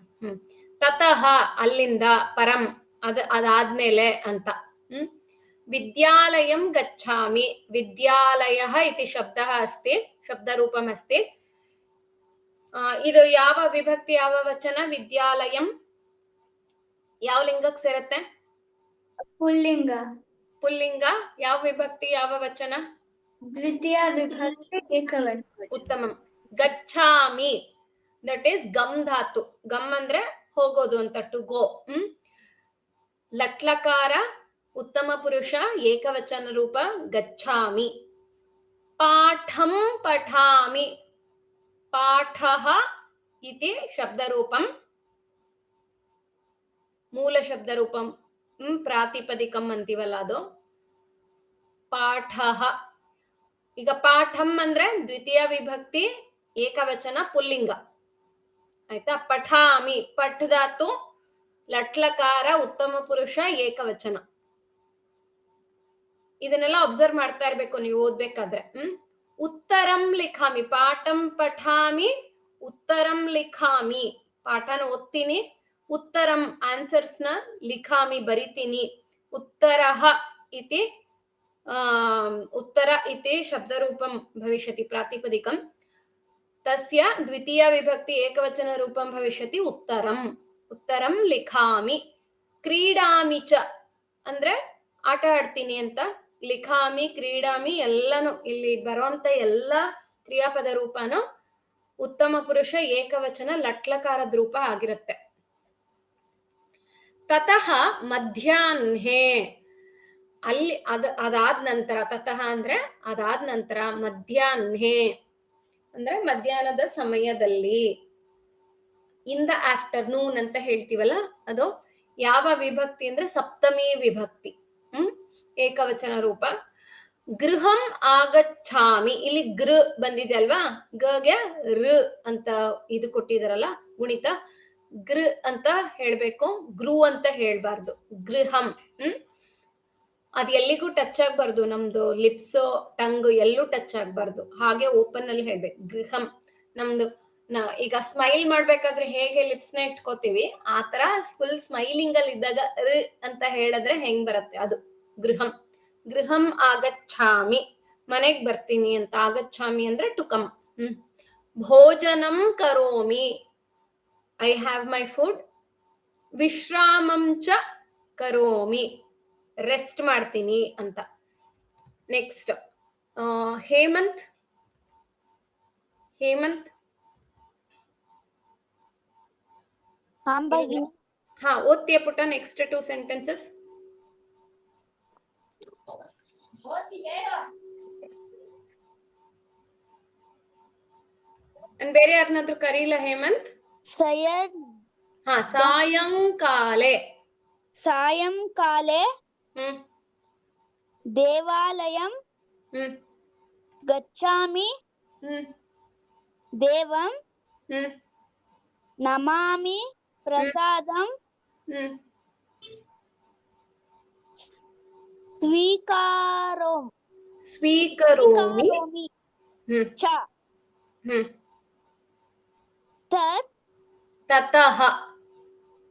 ತತಃ ಅಲ್ಲಿಂದ, ಪರಂ ಅದಾದ್ಮೇಲೆ ಅಂತ. ವಿದ್ಯಾಲಯಂ ಗಚ್ಚಾಮಿ. ವಿದ್ಯಾಲಯಃ ಇತಿ ಶಬ್ದಃ ಅಸ್ತಿ, ಶಬ್ದರೂಪಂ ಅಸ್ತಿ. ಇದು ಯಾವ ವಿಭಕ್ತಿ ಯಾವ ವಚನ? ವಿದ್ಯಾಲಯಂ ಯಾವ ಲಿಂಗಕ್ಕೆ ಸೇರುತ್ತೆ? ಪುಲ್ಲಿಂಗ. ಪುಲ್ಲಿಂಗ. ಯಾವ ವಿಭಕ್ತಿ ಯಾವ ವಚನ? ದ್ವಿತೀಯ ವಿಭಕ್ತಿ ಏಕವಚನ. ಉತ್ತಮಂ. ಗಚ್ಚಾಮಿ ದಟ್ ಈಸ್ ಗಮ್ ಧಾತು. ಗಮ್ ಅಂದ್ರೆ ಹೋಗೋದು ಅಂತ, ಟು ಗೋ. ಲಟ್ಲಕಾರ ಉತ್ತಮ ಪುರುಷ ಏಕವಚನ ರೂಪ ಗಚ್ಚಾಮಿ. ಪಾಠಂ ಪಠಾಮಿ. ಪಾಠಃ ಇತಿ ಶಬ್ದರೂಪಂ. ಮೂಲ ಶಬ್ದರೂಪಂ ಪ್ರಾತಿಪದಿಕಂ ಅಂತೀವಲ್ಲ ಅದು. ಪಾಠಃ. ಈಗ ಪಾಠಂ ಅಂದ್ರೆ ದ್ವಿತೀಯ ವಿಭಕ್ತಿ ಏಕವಚನ ಪುಲ್ಲಿಂಗ. ಆಯ್ತಾ? ಪಠಾಮಿ ಪಠ್ ಧಾತು ಲಟ್ಲಕಾರ ಉತ್ತಮ ಪುರುಷ ಏಕವಚನ. ಇದನ್ನೆಲ್ಲ ಅಬ್ಸರ್ವ್ ಮಾಡ್ತಾ ಇರ್ಬೇಕು ನೀವು ಓದ್ಬೇಕಾದ್ರೆ. ಉತ್ತರಂ ಲಿಖಾಮಿ. ಪಾಠಂ ಪಠಾಮಿ, ಉತ್ತರಂ ಲಿಖಾಮಿ. ಪಾಠನ ಓದ್ತೀನಿ, ಉತ್ತರಂ ಆನ್ಸರ್ಸ್ ನ ಲಿಖಾಮಿ ಬರಿತೀನಿ. ಉತ್ತರಃ ಇತಿ उत्तर इति शब्दरूपं भविष्यति प्रातिपदिकं. तस्य द्वितीय विभक्ति एकवचन रूपं भविष्यति उत्तरम्. उत्तरं लिखामि. क्रीडामि च ಅಂದ್ರೆ ಆಟ ಆಡ್ತೀನಿ ಅಂತ. ಲಿಖಾಮಿ ಕ್ರೀಡಾಮಿ ಎಲ್ಲಾನು ಇಲ್ಲಿ ಬರುವಂತ ಎಲ್ಲ ಕ್ರಿಯಾಪದ ರೂಪನು ಉತ್ತಮ ಪುರುಷ ಏಕವಚನ ಲಟ್ಲಕಾರದ ರೂಪ ಆಗಿರುತ್ತೆ. ತತಃ ಮಧ್ಯಾಹ್ನೆ. ಅಲ್ಲಿ ಅದಾದ ನಂತರ, ತತಃ ಅಂದ್ರೆ ಅದಾದ ನಂತರ, ಮಧ್ಯಾಹ್ನೆ ಅಂದ್ರೆ ಮಧ್ಯಾಹ್ನದ ಸಮಯದಲ್ಲಿ, ಇನ್ ದ ಆಫ್ಟರ್ನೂನ್ ಅಂತ ಹೇಳ್ತೀವಲ್ಲ ಅದು. ಯಾವ ವಿಭಕ್ತಿ ಅಂದ್ರೆ ಸಪ್ತಮಿ ವಿಭಕ್ತಿ. ಏಕವಚನ ರೂಪ. ಗೃಹಂ ಆಗಚ್ಛಾಮಿ, ಇಲ್ಲಿ ಗೃ ಬಂದಿದೆ ಅಲ್ವಾ, ಗೆ ಋ ಅಂತ ಇದು ಕೊಟ್ಟಿದಾರಲ್ಲ ಗುಣಿತ, ಗೃ ಅಂತ ಹೇಳ್ಬೇಕು, ಗೃ ಅಂತ ಹೇಳ್ಬಾರ್ದು. ಗೃಹಂ. ಅದ್ ಎಲ್ಲಿಗೂ ಟಚ್ ಆಗ್ಬಾರ್ದು, ನಮ್ದು ಲಿಪ್ಸ್ ಟಂಗ್ ಎಲ್ಲೂ ಟಚ್ ಆಗ್ಬಾರ್ದು, ಹಾಗೆ ಓಪನ್ ಅಲ್ಲಿ ಹೇಳ್ಬೇಕು. ಗೃಹಂ. ನಮ್ದು ಈಗ ಸ್ಮೈಲ್ ಮಾಡ್ಬೇಕಾದ್ರೆ ಹೇಗೆ ಲಿಪ್ಸ್ ನ ಇಟ್ಕೋತೀವಿ, ಆತರ ಫುಲ್ ಸ್ಮೈಲಿಂಗ್ ಅಲ್ಲಿ ಇದ್ದಾಗ ಋ ಅಂತ ಹೇಳಿದ್ರೆ ಹೆಂಗ್ ಬರುತ್ತೆ ಅದು ಗೃಹಂ. ಗೃಹಂ ಆಗಚ್ಛಾಮಿ, ಮನೆಗ್ ಬರ್ತೀನಿ ಅಂತ. ಆಗಚ್ಛಾಮಿ ಅಂದ್ರೆ ಟು ಕಮ್. ಭೋಜನಂ ಕರೋಮಿ, ಐ ಹ್ಯಾವ್ ಮೈ ಫುಡ್. ವಿಶ್ರಾಮಂ ಚ ಕರೋಮಿ, ರೆಸ್ಟ್ ಮಾಡ್ತೀನಿ ಅಂತ. ನೆಕ್ಸ್ಟ್ ಹೇಮಂತ್. ಹೇಮಂತ್ ಹಾ, ಓದ್ತೀಯ ಪುಟ ನೆಕ್ಸ್ಟ್ 2 sentences? ಬೇರೆ ಯಾರನ್ನಾದ್ರೂ ಕರೀಲ ಹೇಮಂತ್? ಸೈಯದ್ ಹಾ, ಸಾಯಂಕಾಲೆ. ಸಾಯಂಕಾಲೆ ಹ್ಮ್ ದೇವಾಲಯಂ ಹ್ಮ್ ಗಚ್ಛಾಮಿ ಹ್ಮ್ ದೇವಂ ಹ್ಮ್ ನಮಾಮಿ ಪ್ರಸಾದಂ ಹ್ಮ್ ಸ್ವೀಕಾರೋಮಿ ಸ್ವೀಕರೋಮಿ. ಹ್ಮ್ ಚ ಹ್ಮ್ ತತ್ ತತಃ.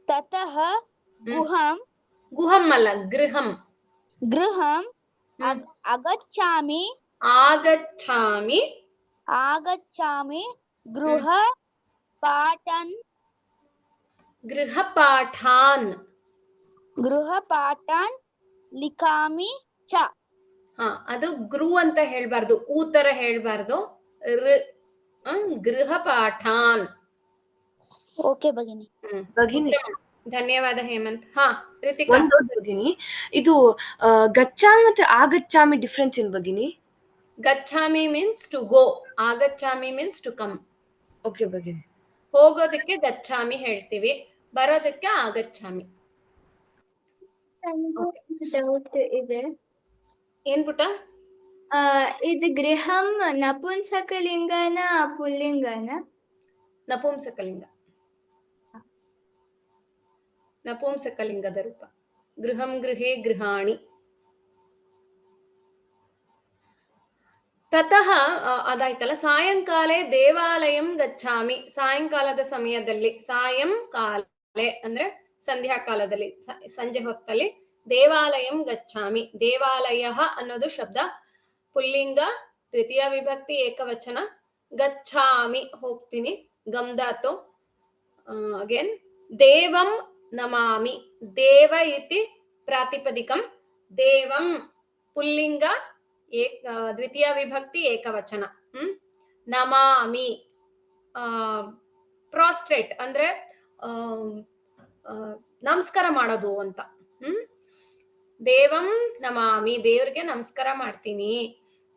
ತತಃ ಗುಹಂ ಗುಹಂ ಅಲ್ಲ, ಗೃಹಂ. ಗೃಹಂ ಆಗಚ್ಛಾಮಿ ಆಗಚ್ಛಾಮಿ ಆಗಚ್ಛಾಮಿ ಗೃಹ ಪಾಠನ್ ಗೃಹಪಾಠಾನ್. ಗೃಹಪಾಠಾನ್ ಲಿಖಾಮಿ ಚ. ಹಾ, ಅದು ಗೃ ಅಂತ ಹೇಳ್ಬಾರ್ದು, ಊ ತರ ಹೇಳ್ಬಾರ್ದು, ಗೃಹಪಾಠಾನ್. ಓಕೆ ಭಗಿನಿ. ಭಗಿನಿ, ಧನ್ಯವಾದ ಹೇಮಂತ್. ಹಾ, ರಿತಿಕಾ. ಒಂದು ಭಗಿನಿ, ಇದು ಗಚ್ಚಾಮಿ ಮತ್ತೆ ಆಗಚ್ಚಾಮಿ ಡಿಫ್ರೆನ್ಸ್ ಏನ್ ಭಗಿನಿ? ಗಚ್ಚಾಮಿ ಮೀನ್ಸ್ ಟು ಗೋ, ಆಗಚ್ಚಾಮಿ ಮೀನ್ಸ್ ಟು ಕಮ್. ಓಕೆ ಭಗಿನಿ. ಹೋಗೋದಕ್ಕೆ ಗಚ್ಚಾಮಿ ಹೇಳ್ತೀವಿ, ಬರೋದಕ್ಕೆ ಆಗಚ್ಚಾಮಿ. ಡೌಟ್ ಇದೆ. ಏನ್ ಪುಟ? ಇದು ಗೃಹಂ ನಪುಂಸಕಲಿಂಗನ ಪುಲ್ಲಿಂಗನ? ನಪುಂಸಕಲಿಂಗ, ನಪುಂಸಕಲಿಂಗದ ರೂಪ. ಗೃಹಂ ಗೃಹೇ ಗೃಹಾಣಿ. ತತಃ ಅದಾಯ್ತಲ್ಲ. ಸಾಯಂಕಾಲೆ ದೇವಾಲಯಂ ಗಚ್ಚಾಮಿ, ಸಾಯಂಕಾಲದ ಸಮಯದಲ್ಲಿ. ಸಾಯಂಕಾಲೆ ಅಂದ್ರೆ ಸಂಧ್ಯಾ ಕಾಲದಲ್ಲಿ, ಸಂಜೆ ಹೊತ್ತಲ್ಲಿ. ದೇವಾಲಯಂ ಗಚ್ಚಾಮಿ, ದೇವಾಲಯ ಅನ್ನೋದು ಶಬ್ದ ಪುಲ್ಲಿಂಗ, ದ್ವಿತೀಯ ವಿಭಕ್ತಿ ಏಕವಚನ. ಗಚ್ಚಾಮಿ ಹೋಗ್ತೀನಿ, ಗಮ್ದಾತು. ಅಗೇನ್ ದೇವಂ ನಮಾಮಿ, ದೇವ ಇತಿ ಪ್ರಾತಿಪದಿಕಂ. ದೇವಂ ಪುಲ್ಲಿಂಗ, ದ್ವಿತೀಯ ವಿಭಕ್ತಿ ಏಕವಚನ. ನಮಾಮಿ ಪ್ರಾಸ್ಟ್ರೇಟ್ ಅಂದ್ರೆ ನಮಸ್ಕಾರ ಮಾಡೋದು ಅಂತ. ದೇವಂ ನಮಾಮಿ, ದೇವ್ರಿಗೆ ನಮಸ್ಕಾರ ಮಾಡ್ತೀನಿ.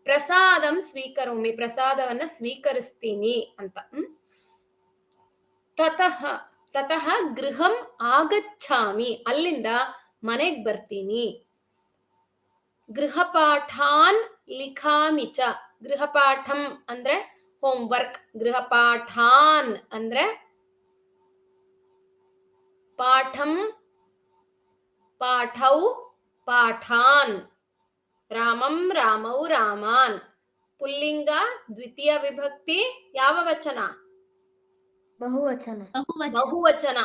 ಪ್ರಸಾದಂ ಸ್ವೀಕರೋಮಿ, ಪ್ರಸಾದವನ್ನ ಸ್ವೀಕರಿಸ್ತೀನಿ ಅಂತ. ತತಃ ತತಃ ಗೃಹಂ ಆಗಚ್ಛಾಮಿ, ಅಲ್ಲಿಂದ ಮನೆಗ್ ಬರ್ತೀನಿ. ಗೃಹಪಾಠಾನ್ ಲಿಖಾಮಿ ಚ, ಗೃಹಪಾಠಂ ಅಂದ್ರೆ ಹೋಮ್ ವರ್ಕ್, ಗೃಹಪಾಠಾನ್ ಅಂದ್ರೆ ಪಾಠಂ, ಪಾಠೌ ಪಾಠಾನ್, ರಾಮಂ ರಾಮೌ ರಾಮಾನ್. ಪುಲ್ಲಿಂಗ ದ್ವಿತೀಯ ವಿಭಕ್ತಿ ಯಾವ ವಚನ? ಬಹುವಚನ. ಬಹುವಚನ.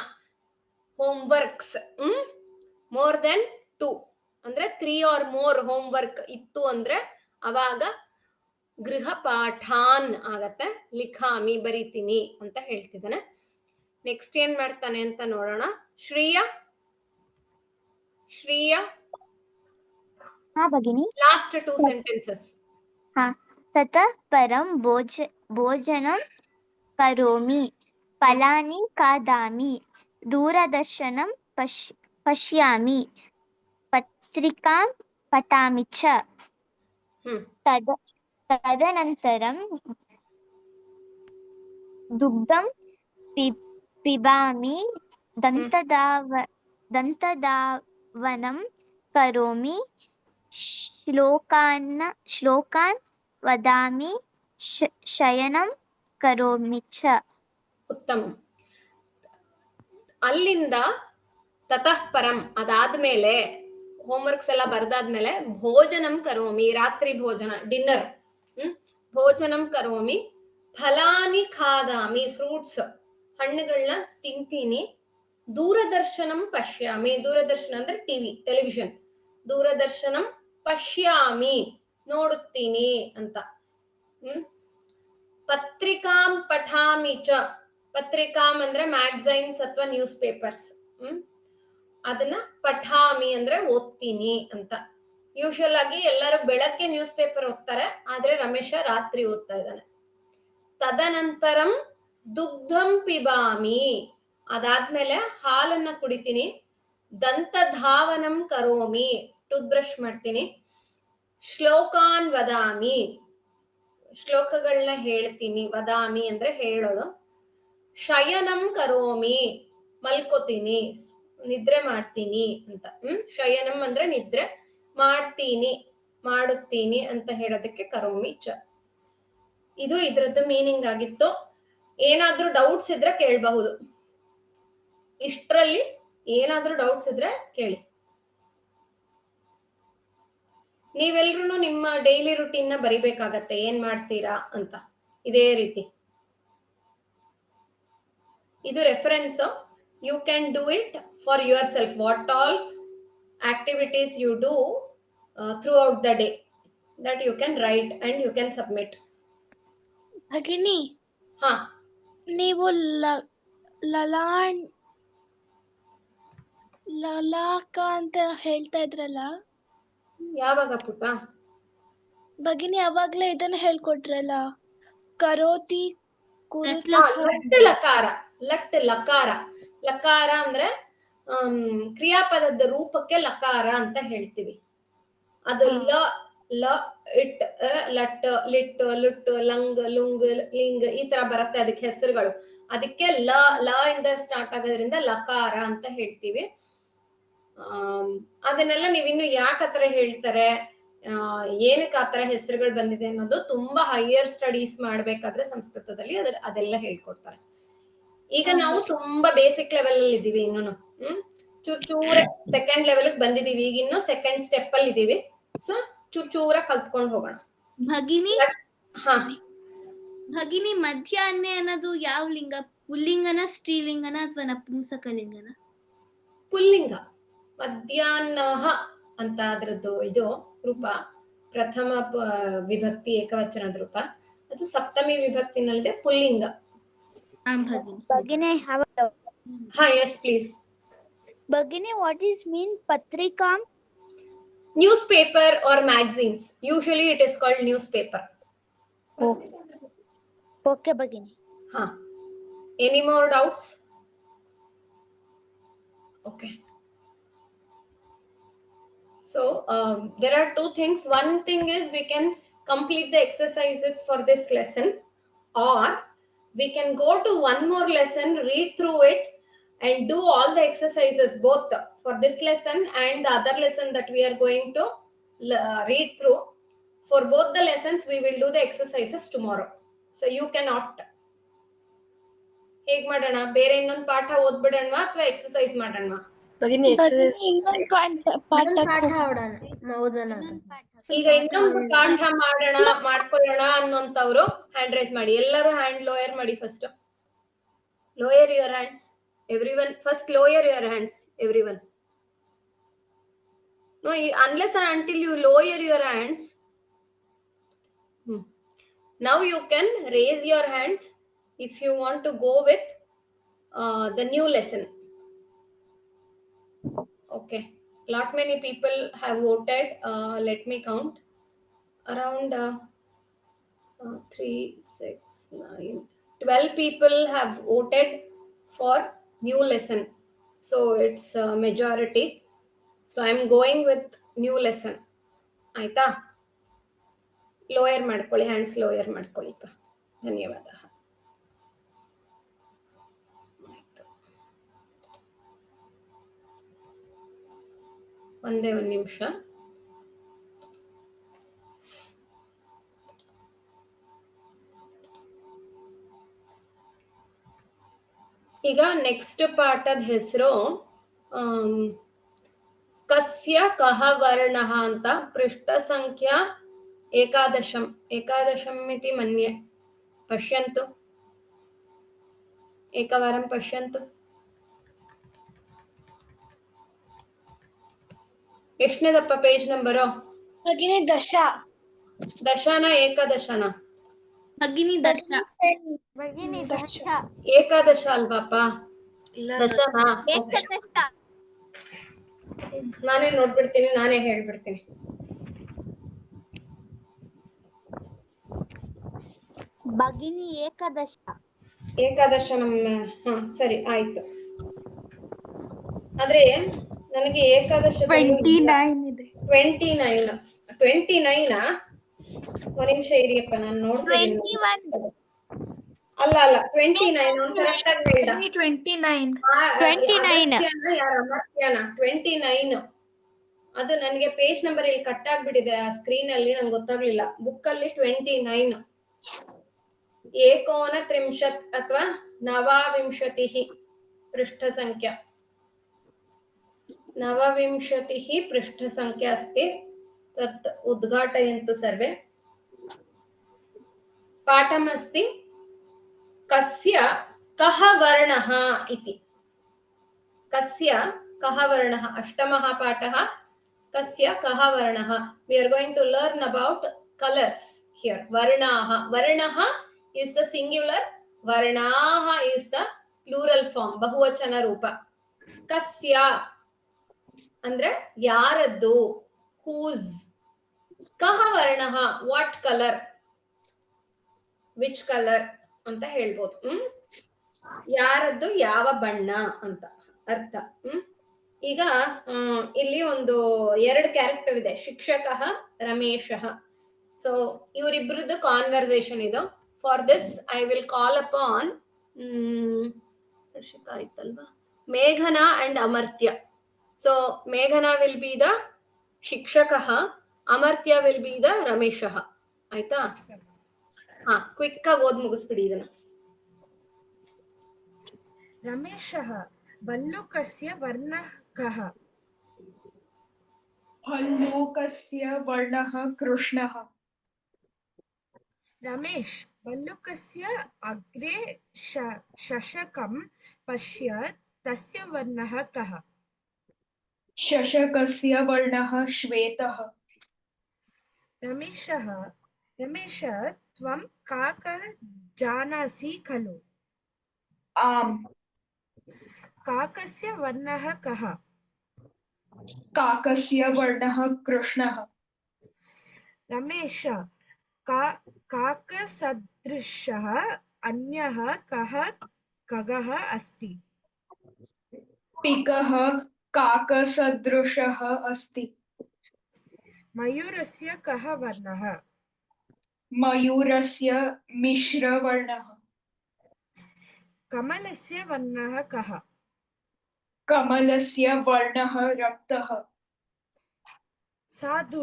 ಹೋಮ್ ವರ್ಕ್ಸ್ ಮೋರ್ ದೆನ್ 2 ಅಂದ್ರೆ 3 or more ಹೋಮ್ ವರ್ಕ್ ಇತ್ತು ಅಂದ್ರೆ ಅವಾಗ ಗೃಹಪಾಠಾನ್ ಆಗತ್ತೆ. ಲಿಖಾಮಿ ಬರೀತೀನಿ ಅಂತ ಹೇಳ್ತಿದ್ದಾನೆ. ನೆಕ್ಸ್ಟ್ ಏನ್ ಮಾಡ್ತಾನೆ ಅಂತ ನೋಡೋಣ. ಶ್ರೀಯಾ, ಶ್ರೀಯಾ ಹಾ ಭಗಿನಿ. Last 2 sentences. ತತಃ ಪರಂ ಭೋಜನಂ ಕರೋಮಿ, ಫಲಾನಿ ಖಾದಾಮಿ, ದೂರದರ್ಶನಂ ಪಶ್ಯಾಮಿ, ಪತ್ರಿಕಾಂ ಪಠಾಮಿ ಚ. ತದನಂತರಂ ದುಗ್ಧಂ ಪಿಬಾಮಿ, ದಂತಧಾವನಂ ಕರೋಮಿ, श्लोकान् वदामि शयनं करोमि च. ಉತ್ತಮ. ಅಲ್ಲಿಂದ ತತಃ ಪರಂ ಅದಾದ್ಮೇಲೆ ಹೋಮ್ವರ್ಕ್ಸ್ ಎಲ್ಲ ಬರ್ದಾದ್ಮೇಲೆ ಭೋಜನಂ ಕರೋಮಿ, ರಾತ್ರಿ ಭೋಜನ, ಡಿನ್ನರ್. ಭೋಜನಂ ಕರೋಮಿ, ಫಲಾನಿ ಖಾದಾಮಿ, ಫ್ರೂಟ್ಸ್, ಹಣ್ಣುಗಳನ್ನ ತಿಂತೀನಿ. ದೂರದರ್ಶನಂ ಪಶ್ಯಾಮಿ, ದೂರದರ್ಶನ ಅಂದ್ರೆ ಟಿವಿ, ಟೆಲಿವಿಷನ್. ದೂರದರ್ಶನಂ ಪಶ್ಯಾಮಿ, ನೋಡುತ್ತೀನಿ ಅಂತ. ಪತ್ರಿಕಾಂ ಪಠಾಮಿ ಚ, ಪತ್ರಿಕಾಂ ಅಂದ್ರೆ ಮ್ಯಾಗಝೈನ್ಸ್ ಅಥವಾ ನ್ಯೂಸ್ ಪೇಪರ್ಸ್. ಅದನ್ನ ಪಠಾಮಿ ಅಂದ್ರೆ ಓದ್ತೀನಿ ಅಂತ. ಯೂಶುವಲ್ ಆಗಿ ಎಲ್ಲರೂ ಬೆಳಗ್ಗೆ ನ್ಯೂಸ್ ಪೇಪರ್ ಓದ್ತಾರೆ, ಆದ್ರೆ ರಮೇಶ ರಾತ್ರಿ ಓದ್ತಾ ಇದ್ದಾನೆ. ತದನಂತರಂ ದುಗ್ಧಂ ಪಿಬಾಮಿ, ಅದಾದ್ಮೇಲೆ ಹಾಲನ್ನ ಕುಡಿತೀನಿ. ದಂತಧಾವನಂ ಕರೋಮಿ, ಟೂತ್ ಬ್ರಷ್ ಮಾಡ್ತೀನಿ. ಶ್ಲೋಕಾನ್ ವದಾಮಿ, ಶ್ಲೋಕಗಳನ್ನ ಹೇಳ್ತೀನಿ. ವದಾಮಿ ಅಂದ್ರೆ ಹೇಳೋದು. ಶಯನಂ ಕರೋಮಿ, ಮಲ್ಕೋತೀನಿ, ನಿದ್ರೆ ಮಾಡ್ತೀನಿ ಅಂತ. ಶಯನಂ ಅಂದ್ರೆ ನಿದ್ರೆ, ಮಾಡ್ತೀನಿ, ಮಾಡುತ್ತೀನಿ ಅಂತ ಹೇಳೋದಕ್ಕೆ ಕರೋಮಿ ಚ. ಇದು ಇದ್ರದ್ದು ಮೀನಿಂಗ್ ಆಗಿತ್ತು. ಏನಾದ್ರೂ ಡೌಟ್ಸ್ ಇದ್ರೆ ಕೇಳಬಹುದು. ಇಷ್ಟರಲ್ಲಿ ಏನಾದ್ರೂ ಡೌಟ್ಸ್ ಇದ್ರೆ ಕೇಳಿ. ನೀವೆಲ್ರೂ ನಿಮ್ಮ ಡೈಲಿ ರುಟೀನ್ ನ ಬರಿಬೇಕಾಗತ್ತೆ, ಏನ್ ಮಾಡ್ತೀರಾ ಅಂತ. ಇದೇ ರೀತಿ ಇದು reference. You can do it for yourself. What all activities you do throughout the day, that you can write and you can submit. ಭಗಿನಿ, ಹಾ, ನೀವು ಲಲಾಕ ಅಂತ ಹೇಳ್ತಾ ಇದ್ರಲ್ಲ, ಯಾವಾಗ ಪುಟ್ಟ? ಭಗಿನಿ ಅವಾಗ್ಲೇ ಇದನ್ನ ಹೇಳ್ಕೊಟ್ರಲ್ಲ, ಕರೋತಿ ಲಟ್ ಲಕಾರ. ಲಟ್ ಲಕಾರ. ಲಕಾರ ಅಂದ್ರೆ ಕ್ರಿಯಾಪದದ ರೂಪಕ್ಕೆ ಲಕಾರ ಅಂತ ಹೇಳ್ತೀವಿ. ಅದು ಲ ಇಟ್, ಲಟ್, ಲಿಟ್, ಲುಟ್, ಲಂಗ್, ಲುಂಗ್, ಲಿಂಗ್, ಈ ತರ ಬರುತ್ತೆ ಅದಕ್ಕೆ ಹೆಸರುಗಳು. ಅದಕ್ಕೆ ಲ ಇಂದ ಸ್ಟಾರ್ಟ್ ಆಗೋದ್ರಿಂದ ಲಕಾರ ಅಂತ ಹೇಳ್ತೀವಿ. ಅದನ್ನೆಲ್ಲ ನೀವಿನ್ನು ಯಾಕೆ ಆತರ ಹೇಳ್ತಾರೆ, ಏನಕ್ಕೆ ಆತರ ಹೆಸರುಗಳು ಬಂದಿದೆ ಅನ್ನೋದು ತುಂಬಾ ಹೈಯರ್ ಸ್ಟಡೀಸ್ ಮಾಡ್ಬೇಕಾದ್ರೆ ಸಂಸ್ಕೃತದಲ್ಲಿ ಅದೆಲ್ಲ ಹೇಳ್ಕೊಡ್ತಾರೆ. ಈಗ ನಾವು ತುಂಬಾ ಬೇಸಿಕ್ ಲೆವೆಲ್ ಅಲ್ಲಿ ಇದೀವಿ. ಇನ್ನೂ ಚೂರ ಸೆಕೆಂಡ್ ಲೆವೆಲ್ ಬಂದಿದೀವಿ. ಈಗ ಇನ್ನು ಸೆಕೆಂಡ್ ಸ್ಟೆಪ್ ಅಲ್ಲಿ ಇದೀವಿ. ಸೊ ಚೂರ ಕಲ್ತ್ಕೊಂಡು ಹೋಗೋಣ. ಭಗಿನಿ, ಹಾ ಭಗಿನಿ, ಮಧ್ಯಾಹ್ನ ಅನ್ನೋದು ಯಾವ ಲಿಂಗ? ಪುಲ್ಲಿಂಗನ, ಸ್ತ್ರೀಲಿಂಗನ ಅಥವಾ ನಪುಂಸಕಲಿಂಗನ? ಪುಲ್ಲಿಂಗ. ಮಧ್ಯಾಹ್ನ ಅಂತ ಅದ್ರದ್ದು ಇದು ರೂಪ. ಪ್ರಥಮ ವಿಭಕ್ತಿ ಏಕವಚನದ ರೂಪ. ಅದು ಸಪ್ತಮಿ ವಿಭಕ್ತಿನಲ್ಲಿದೆ, ಪುಲ್ಲಿಂಗ. Bhagini, have a doubt. ಹಾ, yes please. Bhagini, what is mean patrikam? Newspaper or magazines. Usually it is called newspaper. Okay, Bhagini. Huh. Any more doubts? Okay. So there are two things. One thing is we can complete the exercises for this lesson, or we can go to one more lesson, read through it and do all the exercises both for this lesson and the other lesson that we are going to read through. For both the lessons we will do the exercises tomorrow. So you can opt. ಹೇಗ್ ಮಾಡೋಣ? ಬೇರೆ ಇನ್ನೊಂದು ಪಾಠ ಓದ್ಬಿಡೋಣ ಅಥವಾ exercise ಮಾಡೋಣ? ಭಗಿನಿ exercise ಈಗ ಇನ್ನೊಂದು ಪಾಠ ಮಾಡ್ಕೊಳ್ಳೋಣ ಅನ್ನೋಂತವ್ರು ಹ್ಯಾಂಡ್ ರೈಸ್ ಮಾಡಿ. ಎಲ್ಲರೂ ಹ್ಯಾಂಡ್ ಲೋಯರ್ ಮಾಡಿ. First lower your hands everyone. First lower your hands, everyone. No, unless and until you lower your hands, now you can raise your hands if you want to go with the new lesson. Okay, lot many people have voted. Let me count. Around 3, 6, 9, 12 people have voted for new lesson. So it's a majority. So I'm going with new lesson. ಆಯ್ತಾ? Lower ಮಾಡ್ಕೊಳ್ಳಿ, hands lower ಮಾಡ್ಕೊಳ್ಳಿಪ್ಪ. ಧನ್ಯವಾದ. ಒಂದೇ ಒಂದು ನಿಮಿಷ. ಈಗ next ಪಾಠದ ಹೆಸರು ಕಸ್ಯ ಕಹ ವರ್ಣಃ ಅಂತ. ಪೃಷ್ಠ ಸಂಖ್ಯಾ ಏಕಾದಶಂ ಇತಿ ಮನ್ಯೆ. ಪಶ್ಯಂತು, ಏಕವಾರಂ ಪಶ್ಯಂತು. ಎಷ್ಟನೇದಪ್ಪ ಪೇಜ್ ನಂಬರು? ಭಗಿನಿ ದಶನ ಏಕಾದಶನ? ಭಗಿನಿ ದಶ. ಏಕಾದಶ ಅಲ್ವಾಪ? ದಶನಾ? ನಾನೇ ನೋಡ್ಬಿಡ್ತೀನಿ, ನಾನೇ ಹೇಳ್ಬಿಡ್ತೀನಿ. ಭಗಿನಿ ಏಕಾದಶ ನಮ್ಮ ಸರಿ ಆಯ್ತು. ಆದ್ರೆ ನನಗೆ ಏಕಾದಶ 29 ಒಂದ್ ನಿಮಿಷ ಇರಿಯಪ್ಪ, ನಾನು ನೋಡ್ತೀನಿ. ಅಲ್ಲ 29 ಅವ್ನು ಕರೆಕ್ಟ್ ಆಗಿ ಹೇಳ್ದ. 29. ಯಾರು ಅಮರ್ತ್ಯನ 29. ಅದು ನನಗೆ ಪೇಜ್ ನಂಬರ್ ಇಲ್ಲಿ ಕಟ್ ಆಗ್ಬಿಟ್ಟಿದೆ ಆ ಸ್ಕ್ರೀನ್ ಅಲ್ಲಿ, ನಂಗೆ ಗೊತ್ತಾಗ್ಲಿಲ್ಲ. ಬುಕ್ ಅಲ್ಲಿ 29 ಏಕೋನತ್ರಿಂಶತ್ ಅಥವಾ ನವಾವಿಂಶತಿಃ ಪೃಷ್ಠ ಸಂಖ್ಯಾ 29 ಪೃಷ್ಠ ಸಂಖ್ಯಾ अस्ति, तत् उद्घाटयन्तु सर्वे. पाठमस्ति कस्य कः वर्णः इति. कस्य कः वर्णः, अष्टमः पाठः. कस्य कः वर्णः. We are going to learn about colors here. वर्णाः. वर्णः is the singular, वर्णाः is the plural form, ಬಹುವಚನ ರೂಪ. ಕಸ್ಯ ಅಂದ್ರೆ ಯಾರದ್ದು, ಹೂಸ್. ಕಹ ವರ್ಣಃ ವಾಟ್ ಕಲರ್, ವಿಚ್ ಕಲರ್ ಅಂತ ಹೇಳ್ಬೋದು. ಯಾರದ್ದು ಯಾವ ಬಣ್ಣ ಅಂತ ಅರ್ಥ. ಈಗ ಇಲ್ಲಿ ಒಂದು 2 ಕ್ಯಾರೆಕ್ಟರ್ ಇದೆ, ಶಿಕ್ಷಕಃ ರಮೇಶಃ. ಸೊ ಇವರಿಬ್ರದ್ದು ಕಾನ್ವರ್ಸೇಷನ್ ಇದು. For this I will call upon ಆಯ್ತಲ್ವಾ, ಮೇಘನಾ ಅಂಡ್ ಅಮರ್ತ್ಯ. ಸೊ ಮೇಘನಾ ವಿಲ್ ಬಿ ದ ಶಿಕ್ಷಕಃ, ಅಮರ್ತ್ಯ ವಿಲ್ ಬಿ ದ ರಮೇಶಃ. ಆಯ್ತಾ? ಕ್ವಿಕ್ ಆಗಿ ಓದ್ ಮುಗಿಸ್ಬಿಡಿ ಇದನ್ನ. ರಮೇಶಃ ಭಲ್ಲೂಕಸ್ಯ ವರ್ಣಃ ಕಃ? ಭಲ್ಲೂಕಸ್ಯ ವರ್ಣಃ ಕೃಷ್ಣಃ. ರಮೇಶ್ ಭಲ್ಲೂಕಸ್ಯ ಅಗ್ರೆ ಶಶಕಂ ಪಶ್ಯತ್, ತಸ್ಯ ವರ್ಣಃ ಕಃ? ಶಶಕಸ್ಯ ವರ್ಣಃ ಶ್ವೇತಃ. ರಮೇಶ ತ್ವಂ ಕಾಕಃ ಜಾನಾಸಿ ಖಲು? ಆಮ್. ಕಾಕಸ್ಯ ವರ್ಣಃ ಕಃ? ಕಾಕಸ್ಯ ವರ್ಣಃ ಕೃಷ್ಣಃ. ರಮೇಶ ಕಾಕಸದೃಶಃ ಅನ್ಯಃ ಕಃ ಖಗಃ ಅಸ್ತಿ? ಪಿಕಃ ಕಾಕಸದೃಶಃ ಅಸ್ತಿ. ಮಯೂರಸ್ಯ ಕಃ ವರ್ಣಃ? ಮಯೂರಸ್ಯ ಮಿಶ್ರವರ್ಣಃ. ಕಮಲಸ್ಯ ವರ್ಣಃ ಕಃ? ಕಮಲಸ್ಯ ವರ್ಣಃ ರಕ್ತಃ. ಸಾಧು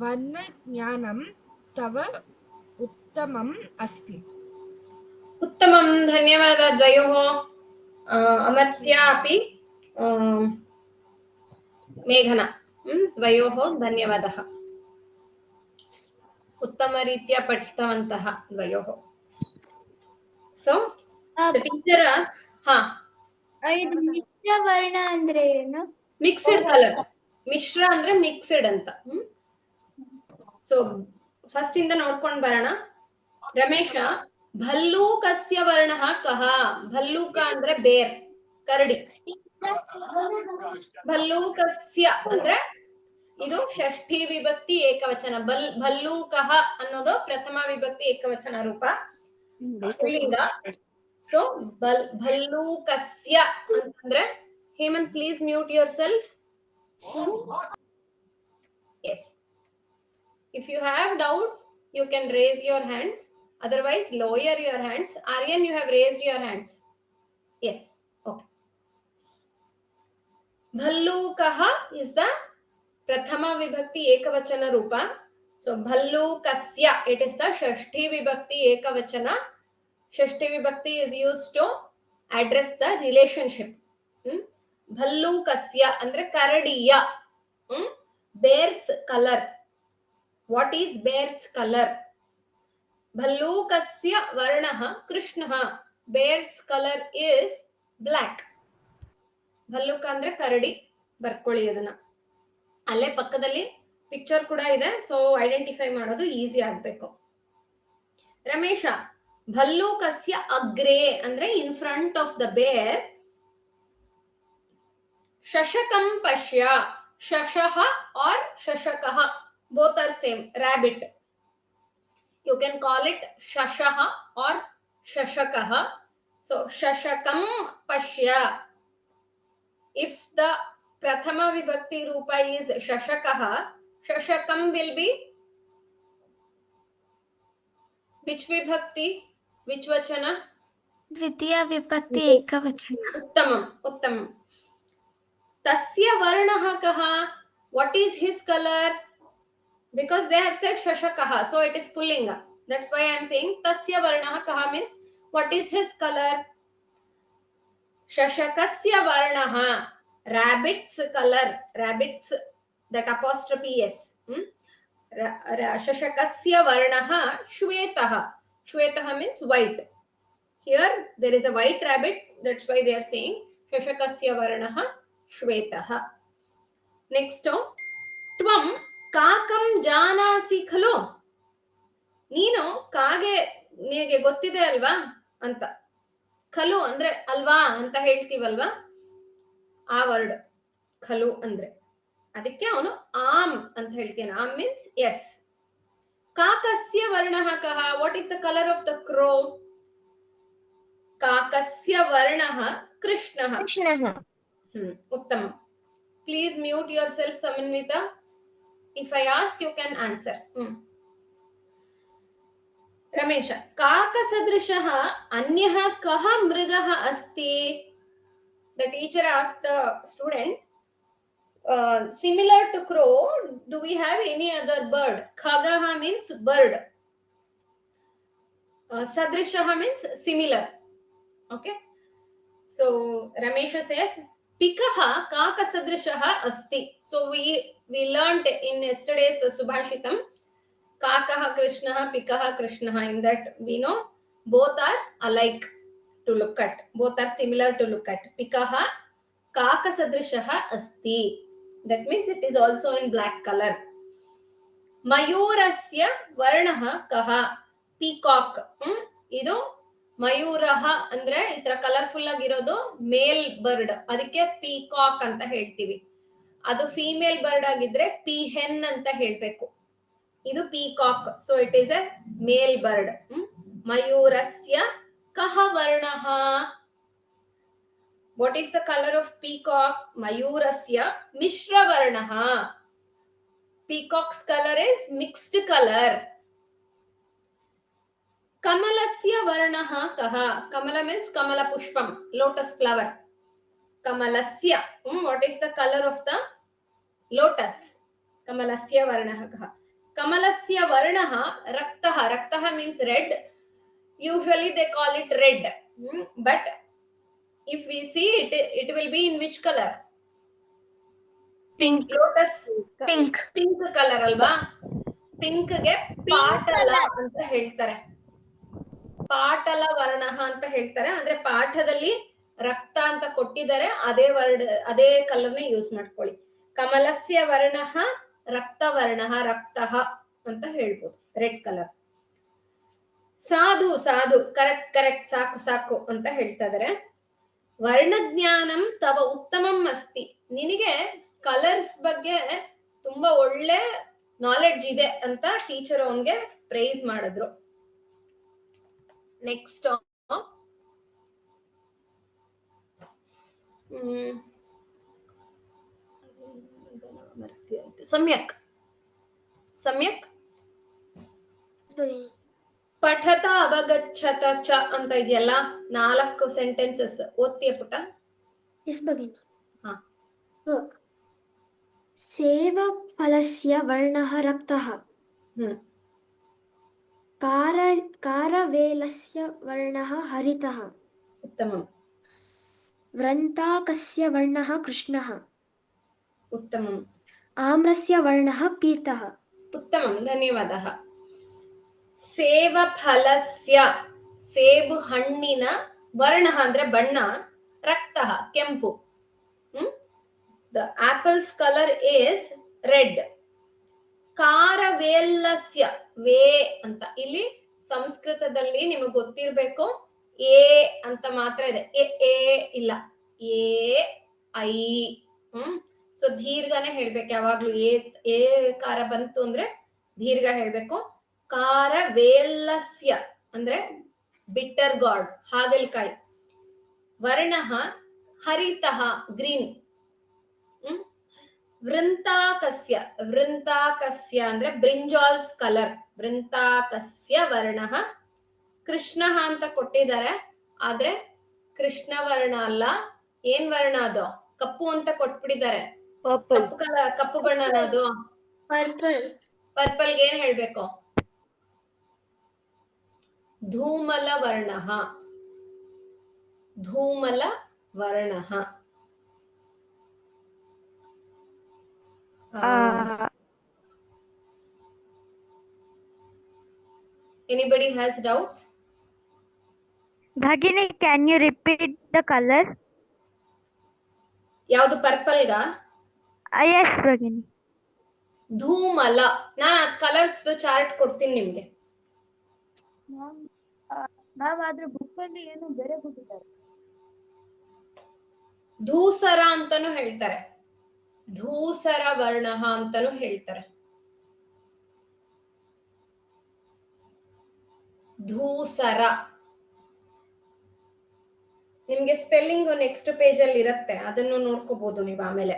ವರ್ಣಜ್ಞಾನಂ ತವ ಉತ್ತಮಂ ಅಸ್ತಿ. उत्तमं, धन्यवाद द्वयोः. अमर्त्या अपि मेघना, द्वयोः धन्यवादः. उत्तमरीत्या पठितवन्तः द्वयोः. So the teacher asked, ಇದು ಮಿಶ್ರ ವರ್ಣ ಅಂದ್ರೆ ಏನು? Mixed colour. ಮಿಶ್ರ ಅಂದ್ರೆ ಮಿಕ್ಸ್ಡ್ ಅಂತ. ಸೊ ಫಸ್ಟ್ ಇಂದ ನೋಡ್ಕೊಂಡ್ ಬರೋಣ. ರಮೇಶ ಭಲ್ಲೂಕಸ್ಯ ವರ್ಣಃ ಕಹ? ಭಲ್ಲೂಕ ಅಂದ್ರೆ ಬೇರ್, ಕರಡಿ. ಭಲ್ಲೂಕಸ್ಯ ಅಂದ್ರೆ ಇದು ಷಷ್ಠಿ ವಿಭಕ್ತಿ ಏಕವಚನ. ಭಲ್ಲೂಕಃ ಅನ್ನೋದು ಪ್ರಥಮ ವಿಭಕ್ತಿ ಏಕವಚನ ರೂಪ, ಸ್ತ್ರೀಲಿಂಗ. ಸೊ ಭಲ್ಲೂಕಸ್ಯ ಅಂತಂದ್ರೆ, Hemant please mute yourself. Yes. If you have doubts, you can raise your hands. Otherwise, lower your hands. Aryan, you have raised your hands. Yes. Okay. Bhallukaha is the prathama vibhakti ekavachana rupa. So, bhallukasya, it is the shashti vibhakti ekavachana Shashti vibhakti is used to address the relationship. Bhallukasya andre karadiya. Bear's color. What is bear's color? Bhallukasya varnaha krishnaha. Bear's color is black. Bhalluka andre karadi. ಬರ್ಕೊಳ್ಳಿ ಅದನ್ನ. ಅಲ್ಲೇ ಪಕ್ಕದಲ್ಲಿ picture ಕೂಡ ಇದೆ, so identify ಮಾಡೋದು easy ಆಗ್ಬೇಕು. ರಮೇಶ, ಭಲ್ಲೂಕಸ್ಯ ಅಗ್ರೆ ಅಂದ್ರೆ in front of the ಬೇರ್. ಶಶಕಂ ಪಶ್ಯ. ಶಶಃ R ಶಶಕಃ both are same. Rabbit. You can call it shashah or shashakah. So shashakam pashya. If the prathama vibhakti rupa is shashakah, shashakam will be which vibhakti? Which vachana? द्वितीया विभक्ति एकवचन. Uttamam. Tasya varnah kaha. What is his color? Because they have said shashakaha, so it is pullinga. That's why I am saying tasya varnah kaha means what is his color? Shashakasya varnah, rabbit's color. Rabbit's, that apostrophe s. Shashakasya varnah shvetah. Shvetah means white. Here there is a white rabbit, that's why they are saying shashakasya varnah shvetah. Next, tvam ಕಾಕಂ ಜಾನಾಸಿ ಖಲು. ನೀನು ಕಾಗೆ ನಿನಗೆ ಗೊತ್ತಿದೆ ಅಲ್ವಾ ಅಂತ. ಖಲು ಅಂದ್ರೆ ಅಲ್ವಾ ಅಂತ ಹೇಳ್ತೀವಲ್ವಾ, ಆ ವರ್ಡ್ ಖಲು ಅಂದ್ರೆ. ಅದಕ್ಕೆ ಅವನು ಆಮ್ ಅಂತ ಹೇಳ್ತಾನೆ. ಆಮ್ ಮೀನ್ಸ್ ಎಸ್. ಕಾಕಸ್ಯ ವರ್ಣಃ ಕಹ. What is the colour of the crow? ಕಾಕಸ್ಯ ವರ್ಣಃ ಕೃಷ್ಣಃ. ಉತ್ತಮ. Please mute yourself, Samanvita. If I ask, you can answer. Ramesha, Kaka sadrishaha anyaha kaha mrigaha asti. The teacher asked the student, similar to crow, do we have any other bird? Khagaha means bird. Sadrishaha means similar. Okay. So Ramesha says, Pikaha kaka sadrishaha asti. So we learned in yesterday's Subhashitam, Kakaha Krishnaha, Pikaha Krishnaha. In that we know both are alike to look at. Both are similar to look at. Pikaha Kaka Sadrishaha Asti. That means it is also in black color. Mayurasya Varnaha Kaha. Peacock. Idu ಮಯೂರಹ ಅಂದ್ರೆ ಈ ತರ colourful ಆಗಿರೋದು ಮೇಲ್ bird, ಅದಕ್ಕೆ peacock ಅಂತ ಹೇಳ್ತೀವಿ. ಅದು female bird ಆಗಿದ್ರೆ ಪೀಹೆನ್ ಅಂತ ಹೇಳ್ಬೇಕು. ಇದು peacock, so it is a male bird. ಮಯೂರಸ್ಯ ಕಹ ವರ್ಣಃ. What is the colour of peacock? ಮಯೂರಸ್ಯ ಮಿಶ್ರ ವರ್ಣಃ. Peacock's colour is mixed colour. Kamalasya varnaha kaha. Kamala means kamala pushpam, lotus flower. Kamalasya. What is the color of the lotus? Kamalasya varnaha kaha. Kamalasya varnaha raktaha. Raktaha means red. Usually they call it red. But if we see it, it will be in which color? Pink. Lotus. Pink. Pink color alba. Pink ge patala anta ಹೇಳ್ತಾರೆ. ಪಾಟಲ ವರ್ಣಃ ಅಂತ ಹೇಳ್ತಾರೆ. ಅಂದ್ರೆ ಪಾಠದಲ್ಲಿ ರಕ್ತ ಅಂತ ಕೊಟ್ಟಿದ್ದಾರೆ, ಅದೇ word, ಅದೇ ಕಲರ್ನೇ ಯೂಸ್ ಮಾಡ್ಕೊಳ್ಳಿ. ಕಮಲಸ್ಯ ವರ್ಣಃ ರಕ್ತ ವರ್ಣಃ, ರಕ್ತಃ ಅಂತ ಹೇಳ್ಬೋದು, ರೆಡ್ ಕಲರ್. ಸಾಧು ಸಾಧು, ಕರೆಕ್ಟ್ ಸಾಕು ಅಂತ ಹೇಳ್ತಾ ಇದಾರೆ. ವರ್ಣಜ್ಞಾನಂ ತವ ಉತ್ತಮಂ ಅಸ್ತಿ. ನಿನಗೆ ಕಲರ್ಸ್ ಬಗ್ಗೆ ತುಂಬಾ ಒಳ್ಳೆ ನಾಲೆಡ್ಜ್ ಇದೆ ಅಂತ ಟೀಚರ್ ಅವನ್ಗೆ ಪ್ರೈಸ್ ಮಾಡಿದ್ರು. ನೆಕ್ಸ್ಟ್, ಸಮ್ಯಕ್. ಪಠತ ಅವಗಚ್ಚತ ಚ ಅಂತ ಇದೆಯಲ್ಲ, 4 ಸೆಂಟೆನ್ಸಸ್ ಓದ್ತೀಯ ಪುಟ? ಎಸ್ ಭಗಿನಿ. ಹಾ. ಸೇವ ಫಲಸ್ಯ ವರ್ಣಃ ರಕ್ತಃ. कारवेलस्य वर्णः हरितः। उत्तमम्। वृन्ताकस्य वर्णः कृष्णः। उत्तमम्। आम्रस्य वर्णः पीतः। उत्तमं, धन्यवादः। ಸೇಬಫಲಸ್ಯ, ಸೇಬು ಹಣ್ಣಿನ ವರ್ಣ ಅಂದ್ರೆ ಬಣ್ಣ, ರಕ್ತಃ ಕೆಂಪು. The apple's colour is red. ಕಾರವೇಲಸ್ಯ, ವೇ ಅಂತ ಇಲ್ಲಿ ಸಂಸ್ಕೃತದಲ್ಲಿ ನಿಮಗೆ ಗೊತ್ತಿರ್ಬೇಕು, ಎ ಅಂತ ಮಾತ್ರ ಇದೆ, ಎ ಇಲ್ಲ, ಎ ಐ. ಸೊ ದೀರ್ಘನೆ ಹೇಳ್ಬೇಕು ಯಾವಾಗ್ಲೂ. ಎ ಕಾರ ಬಂತು ಅಂದ್ರೆ ದೀರ್ಘ ಹೇಳ್ಬೇಕು. ಕಾರವೇಲಸ್ಯ ಅಂದ್ರೆ ಬಿಟ್ಟರ್ ಗಾರ್ಡ್, ಹಾಗಲಕಾಯಿ. ವರ್ಣ ಹರಿತಃ, ಗ್ರೀನ್. ವೃಂತಾಕಸ್ಯ, ವೃಂತಾಕಸ್ಯ ಅಂದ್ರೆ ಬ್ರಿಂಜಾಲ್ಸ್ ಕಲರ್. ವೃಂತಾಕಸ್ಯ ವರ್ಣ ಕೃಷ್ಣ ಅಂತ ಕೊಟ್ಟಿದ್ದಾರೆ, ಆದ್ರೆ ಕೃಷ್ಣ ವರ್ಣ ಅಲ್ಲ. ಏನ್ ವರ್ಣ ಅದು? ಕಪ್ಪು ಅಂತ ಕೊಟ್ಬಿಟ್ಟಿದ್ದಾರೆ. ಕಪ್ಪು ಬಣ್ಣನ ಅದು? ಪರ್ಪಲ್. ಪರ್ಪಲ್ಗೆ ಏನ್ ಹೇಳ್ಬೇಕು? ಧೂಮಲ ವರ್ಣ. ಧೂಮಲ ವರ್ಣ. Anybody has doubts? Bhagini, can you repeat the color? ಯಾವುದು? ಪರ್ಪಲ್ಗ? Yes, Bhagini. ಧೂಮಲ. ನಾನು ಕಲರ್ಸ್ ಚಾರ್ಟ್ ಕೊಡ್ತೀನಿ ನಿಮ್ಗೆ. ಮ್ಯಾಮ್ ಆದ್ರೆ ಬುಕ್ ಅಲ್ಲಿ ಏನು ಬೇರೆ ಕೊಟ್ಟಿದ್ದಾರೆ. ಧೂಸರ ಅಂತಾನು ಹೇಳ್ತಾರೆ, ಧೂಸರ ವರ್ಣ ಅಂತಾನು ಹೇಳ್ತಾರೆ. ಧೂಸರ. ನಿಮ್ಗೆ ಸ್ಪೆಲ್ಲಿಂಗ್ ನೆಕ್ಸ್ಟ್ ಪೇಜ್ ಅಲ್ಲಿ ಇರುತ್ತೆ, ಅದನ್ನು ನೋಡ್ಕೋಬಹುದು ನೀವು ಆಮೇಲೆ.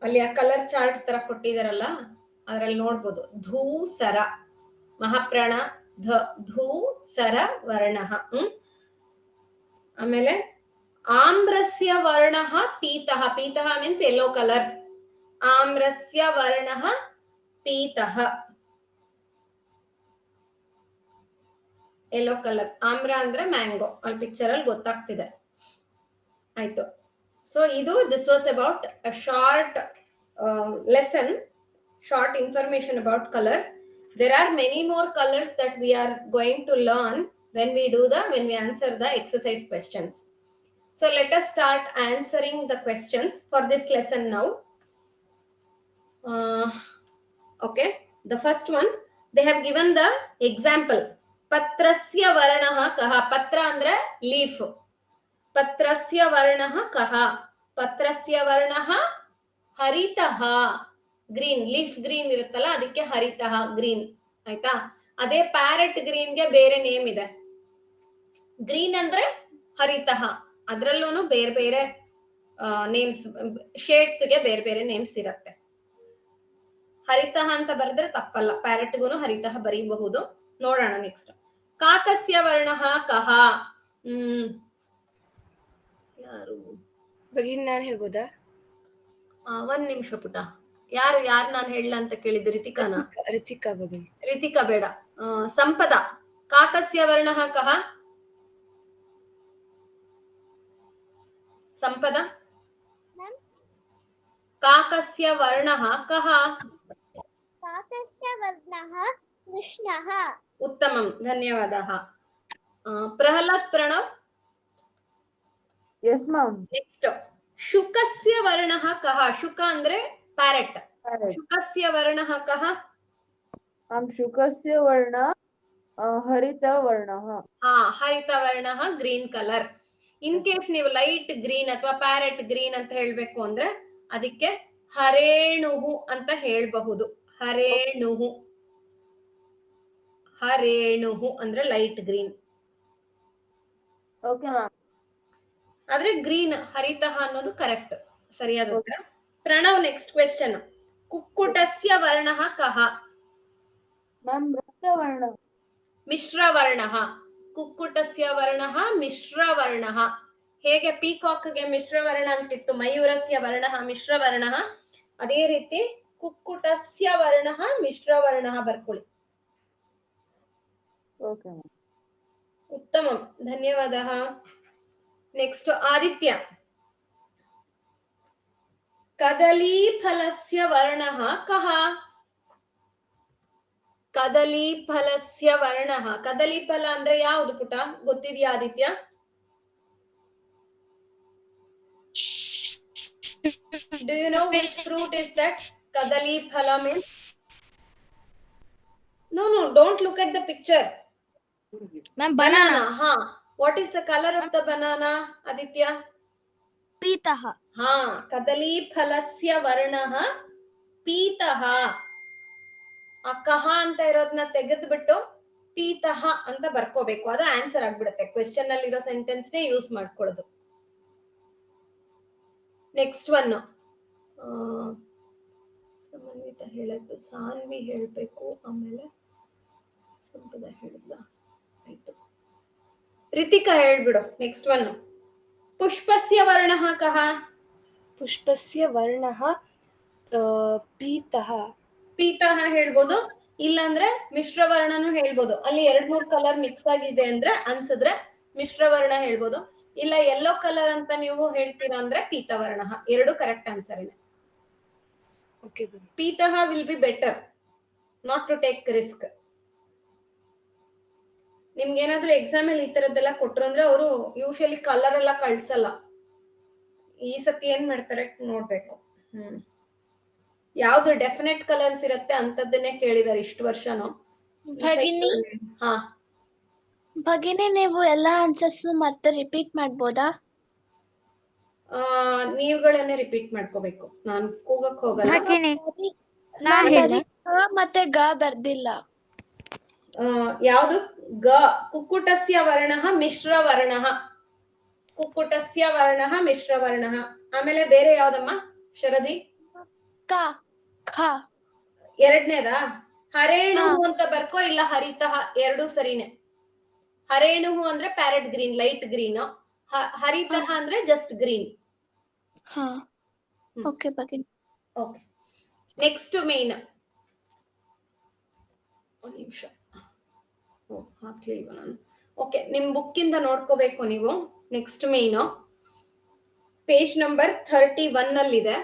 ಅಲ್ಲಿ ಆ ಕಲರ್ ಚಾರ್ಟ್ ತರ ಕೊಟ್ಟಿದಾರಲ್ಲ, ಅದ್ರಲ್ಲಿ ನೋಡ್ಬೋದು. ಧೂಸರ ಮಹಾಪ್ರಾಣ ಧೂಸರ ವರ್ಣ. ಆಮೇಲೆ ಆಮ್ರಸ್ಯ ವರ್ಣ ಪೀತಃ. ಪೀತಃ ಮೀನ್ಸ್ ಯೆಲ್ಲೋ ಕಲರ್. ಆಮ್ರಸ್ಯ ವರ್ಣ ಪೀತಃ, ಯೆಲ್ಲೋ ಕಲರ್. ಆಮ್ರ ಅಂದ್ರೆ ಮ್ಯಾಂಗೋ, ಅಲ್ಲಿ ಪಿಕ್ಚರ್ ಅಲ್ಲಿ ಗೊತ್ತಾಗ್ತಿದೆ. ಆಯ್ತು. ಸೊ ಇದು this was about a short lesson, short information about colours. There are many more colors that we are going to learn when we answer the exercise questions. So let us start answering the questions for this lesson now. Okay, the first one, they have given the example. Patrasya varnah kaha. Patra andre leaf. Patrasya varnah kaha. Patrasya varnah haritah. Green. Leaf green ಇರುತ್ತಲ್ಲ, ಅದಕ್ಕೆ ಹರಿತಃ, green. ಆಯ್ತಾ? ಅದೇ parrot green ಗೆ ಬೇರೆ name ಇದೆ. Green ಅಂದ್ರೆ ಹರಿತಃ, ಅದ್ರಲ್ಲೂ ಬೇರೆ ಬೇರೆ ನೇಮ್ಸ್, ಶೇಡ್ಸ್ ಗೆ ಬೇರೆ ಬೇರೆ ನೇಮ್ಸ್ ಇರುತ್ತೆ. ಹರಿತಃ ಅಂತ ಬರೆದ್ರೆ ತಪ್ಪಲ್ಲ, ಪ್ಯಾರೆಟ್ಗೂ ಹರಿತಃ ಬರೀಬಹುದು. ನೋಡೋಣ ನೆಕ್ಸ್ಟ್. ಕಾಕಸ್ಯ ವರ್ಣ ಕಹ. ಯಾರು ನಾನು ಹೇಳ್ಬೋದಾ? ಒಂದ್ ನಿಮಿಷ ಪುಟ. ಯಾರು ನಾನು ಹೇಳಲ್ಲ ಅಂತ ಕೇಳಿದ್ದು? ರಿತಿಕಾನ? ರಿತಿಕಾ ಭಗಿನಿ. ರಿತಿಕಾ ಬೇಡ. ಸಂಪದ. ಕಾಕಸ್ಯ ವರ್ಣ ಕಹ. ಸಂಪದ. ಕಾಕಸ್ಯ ವರ್ಣ ಕಹ. ಕಾಕಸ್ಯ ವರ್ಣಃ ಕೃಷ್ಣಃ. ಉತ್ತಮಂ, ಧನ್ಯವಾದः. Prahlad Pranav. Yes ma'am. Next. ಶುಕಸ್ಯ ವರ್ಣ ಕಹ. ಶುಕ ಅಂದ್ರೆ ಪ್ಯಾರೆಟ್. ಶುಕಸ್ಯ ವರ್ಣ ಕಹ. ಶುಕಸ್ಯ ವರ್ಣ ಹರಿತ ವರ್ಣ. ಹರಿತ ವರ್ಣ ಗ್ರೀನ್ ಕಲರ್. ಇನ್ ಕೇಸ್ ನೀವು ಲೈಟ್ ಗ್ರೀನ್ ಅಥವಾ ಪ್ಯಾರೆಟ್ ಗ್ರೀನ್ ಅಂತ ಹೇಳ್ಬೇಕು ಅಂದ್ರೆ ಅದಕ್ಕೆ ಹರೇಣುಹು ಅಂತ ಹೇಳ್ಬಹುದು. ಹರೇಣುಹು. ಹರೇಣುಹು ಅಂದ್ರೆ ಲೈಟ್ ಗ್ರೀನ್. Okay ma'am. ಆದ್ರೆ ಗ್ರೀನ್ ಹರಿತಃ ಅನ್ನೋದು ಕರೆಕ್ಟ್, ಸರಿಯಾದ ಉತ್ತರ. Pranav, next question. ಕುಕ್ಕುಟಸ್ಯ ವರ್ಣ ಕಹ. ಮ್ಯಾಮ್ ರಕ್ತವರ್ಣ. ಮಿಶ್ರವರ್ಣ. ಕುಕ್ಕುಟಸ್ಯ ವರ್ಣ ಮಿಶ್ರವರ್ಣ. ಹೇಗೆ ಪೀಕಾಕ್ಗೆ ಮಿಶ್ರವರ್ಣ ಅಂತಿತ್ತು, ಮಯೂರಸ್ಯ ವರ್ಣ ಮಿಶ್ರವರ್ಣ, ಅದೇ ರೀತಿ ಕುಕ್ಕುಟಸ್ಯ ವರ್ಣ ಮಿಶ್ರವರ್ಣ ಬರ್ಕೊಳ್ಳಿ. Okay ma'am. उत्तमं धन्यवादः. नेक्स्ट आदित्य. कदलीफलस्य वर्णः कः? कदलीफलस्य वर्णः. कदलीफल ಅಂದ್ರೆ ಯಾವುದು ಪುಟ? ಗೊತ್ತಿದೆಯಾ Aditya? Do you know which fruit is that? Kadaliphala means? No, don't look at the picture. Ma'am, Banana. Huh. What is the color of the banana, Aditya? Pitaha. Huh. Kadaliphalasya varnaha pitaha. ಆ ಕಹ ಅಂತ ಇರೋದನ್ನ ತೆಗೆದ್ಬಿಟ್ಟು ಪೀತಃ ಅಂತ ಬರ್ಕೋಬೇಕು. ಅದು answer ಆಗ್ಬಿಡುತ್ತೆ. Question ಅಲ್ಲಿ ಇರೋ sentence ನೇ ಯೂಸ್ ಮಾಡ್ಕೊಳ್ಳೋದು. ನೆಕ್ಸ್ಟ್ ಒನ್ ಸಮನ್ವಿತ ಹೇಳಬೇಕು, ಸಾನ್ವಿ ಹೇಳ್ಬೇಕು, ಆಮೇಲೆ ಸಂಪದ ಹೇಳಿದ್ಲ, ಆಯ್ತು. ರಿತಿಕಾ ಹೇಳ್ಬಿಡು. Next one. ಪುಷ್ಪಸ್ಯ ವರ್ಣಃ ಕಹ? ಪುಷ್ಪಸ್ಯ ವರ್ಣಃ ಪೀತಃ. ಪೀತಃ ಹೇಳ್ಬೋದು, ಇಲ್ಲಾಂದ್ರೆ ಮಿಶ್ರವರ್ಣನು ಹೇಳ್ಬೋದು. ಅಲ್ಲಿ 2-3 ಕಲರ್ ಮಿಕ್ಸ್ ಆಗಿದೆ ಅಂದ್ರೆ ಅನ್ಸಿದ್ರೆ ಮಿಶ್ರವರ್ಣ ಹೇಳ್ಬೋದು. ಇಲ್ಲ ಯೆಲ್ಲೋ ಕಲರ್ ಅಂತ ನೀವು ಹೇಳ್ತೀರಾ ಅಂದ್ರೆ ಪೀತವರ್ಣ. ಎರಡು ಕರೆಕ್ಟ್ ಆನ್ಸರ್ ಇದೆ. ಓಕೆ. ಪೀತಃ will be better, not to take risk. ನಿಮ್ಗೆ ಏನಾದ್ರೂ ಎಕ್ಸಾಮ್ ಅಲ್ಲಿ ಈ ತರದ್ದೆಲ್ಲ ಕೊಟ್ರು ಅಂದ್ರೆ ಅವರು ಯೂಶಲಿ ಕಲರ್ ಎಲ್ಲ ಕಳ್ಸಲ್ಲ. ಈ ಸತಿ ಏನ್ ಮಾಡ್ತಾರೆ ನೋಡ್ಬೇಕು. ಯಾವ್ದು ಡೆಫಿನೆಟ್ ಕಲರ್ಸ್ ಇರುತ್ತೆ ಅಂತದನ್ನೇ ಕೇಳಿದಾರೆ ಇಷ್ಟು ವರ್ಷನು. ಭಗಿನಿ, ಹಾ ಭಗಿನಿ, ನೀವು ಎಲ್ಲಾ ಆನ್ಸರ್ಸ್ ಮತ್ತೆ ರಿಪೀಟ್ ಮಾಡ್ಬೋದಾ? ನೀವುಗಳನ್ನೇ ರಿಪೀಟ್ ಮಾಡ್ಕೋಬೇಕು, ನಾನು ಕೂಗಕ್ ಹೋಗಲ್ಲ. ನಾನ್ ಬರೀ ಕ ಮತ್ತೆ ಗ ಬರ್ದಿಲ್ಲ. ಯಾವ್ದು? ಗ. ಕುಕ್ಕುಟಸ್ಯ ವರ್ಣಃ ಮಿಶ್ರವರ್ಣಃ. ಕುಕ್ಕುಟಸ್ಯ ವರ್ಣಃ ಮಿಶ್ರವರ್ಣಃ. ಆಮೇಲೆ ಬೇರೆ ಯಾವ್ದಮ್ಮ ಶರದಿ? ಕ ಖ. ಎರಡನೇದಾ? ಹರೇಣು ಅಂತ ಬರ್ಕೋ, ಇಲ್ಲ ಹರಿತಃ, ಎರಡು ಸರಿನೇ. ಹರೇಣು ಅಂದ್ರೆ ಪ್ಯಾರೆಟ್ ಗ್ರೀನ್, ಲೈಟ್ ಗ್ರೀನ್. ಹರಿತಃ ಅಂದ್ರೆ ಜಸ್ಟ್ ಗ್ರೀನ್. ಓಕೆ ಭಗಿನಿ. ಓಕೆ. ನೆಕ್ಸ್ಟ್ ಮೇನ್. ಒಂದು ನಿಮಿಷ ಹಾಕ್ಲಿಲ್ವ ನಾನು? ಓಕೆ, ನಿಮ್ ಬುಕ್ ಇಂದ ನೋಡ್ಕೋಬೇಕು ನೀವು. ನೆಕ್ಸ್ಟ್ ಮೇನ್ ಪೇಜ್ ನಂಬರ್ 31 ಅಲ್ಲಿದೆ,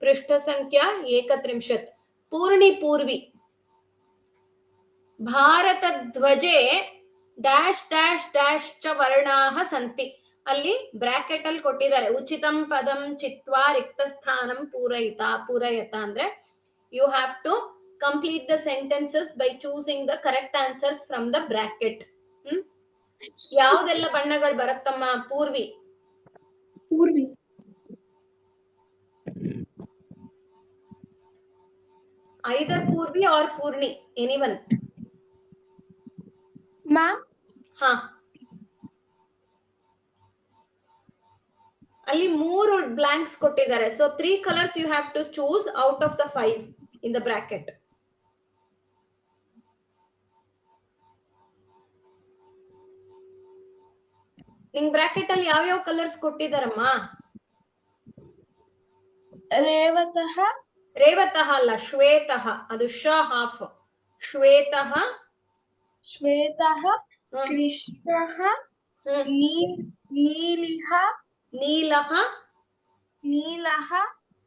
ಪೃಷ್ಠ ಸಂಖ್ಯಾ 31. ಪೂರ್ಣಿ ಪೂರ್ವಿ. ಭಾರತ ಧ್ವಜೆ ಡ್ಯಾಶ್ ಡ್ಯಾಶ್ ಡ್ಯಾಶ್ ಚ ವರ್ಣಾಹ ಸಂತಿ. ಅಲ್ಲಿ ಬ್ರಾಕೆಟ್ ಅಲ್ಲಿ ಕೊಟ್ಟಿದ್ದಾರೆ. ಉಚಿತಂ ಪದಂ ಚಿತ್ವಾ ರಿಕ್ತ ಸ್ಥಾನಂ ಪೂರಯತ ಅಂದ್ರೆ you have to complete the sentences by choosing the correct answers from the bracket. ಯಾವ್ದೆಲ್ಲ ಬಣ್ಣಗಳು ಬರುತ್ತಮ್ಮ Purvi? Purvi. Either Purvi or Purni, anyone? Ma'am, ಹಾ, ಅಲ್ಲಿ 3 ಬ್ಲಾಂಕ್ಸ್ ಕೊಟ್ಟಿದ್ದಾರೆ. So 3 colours you have to choose out of the 5 in the bracket. ನಿಂಗ್ bracket ಅಲ್ಲಿ ಯಾವ್ಯಾವ colours ಕೊಟ್ಟಿದಾರಮ್ಮ? ರೇವತಃ. ರೇವತಃ ಅಲ್ಲ, ಶ್ವೇತಃ. ಅದು ಶ ಹಾಫ್. ಶ್ವೇತಃ, ಶ್ವೇತಃ, ಕೃಷ್ಣಃ, ನೀಲಿಹ, ನೀಲಃ, ನೀಲಃ,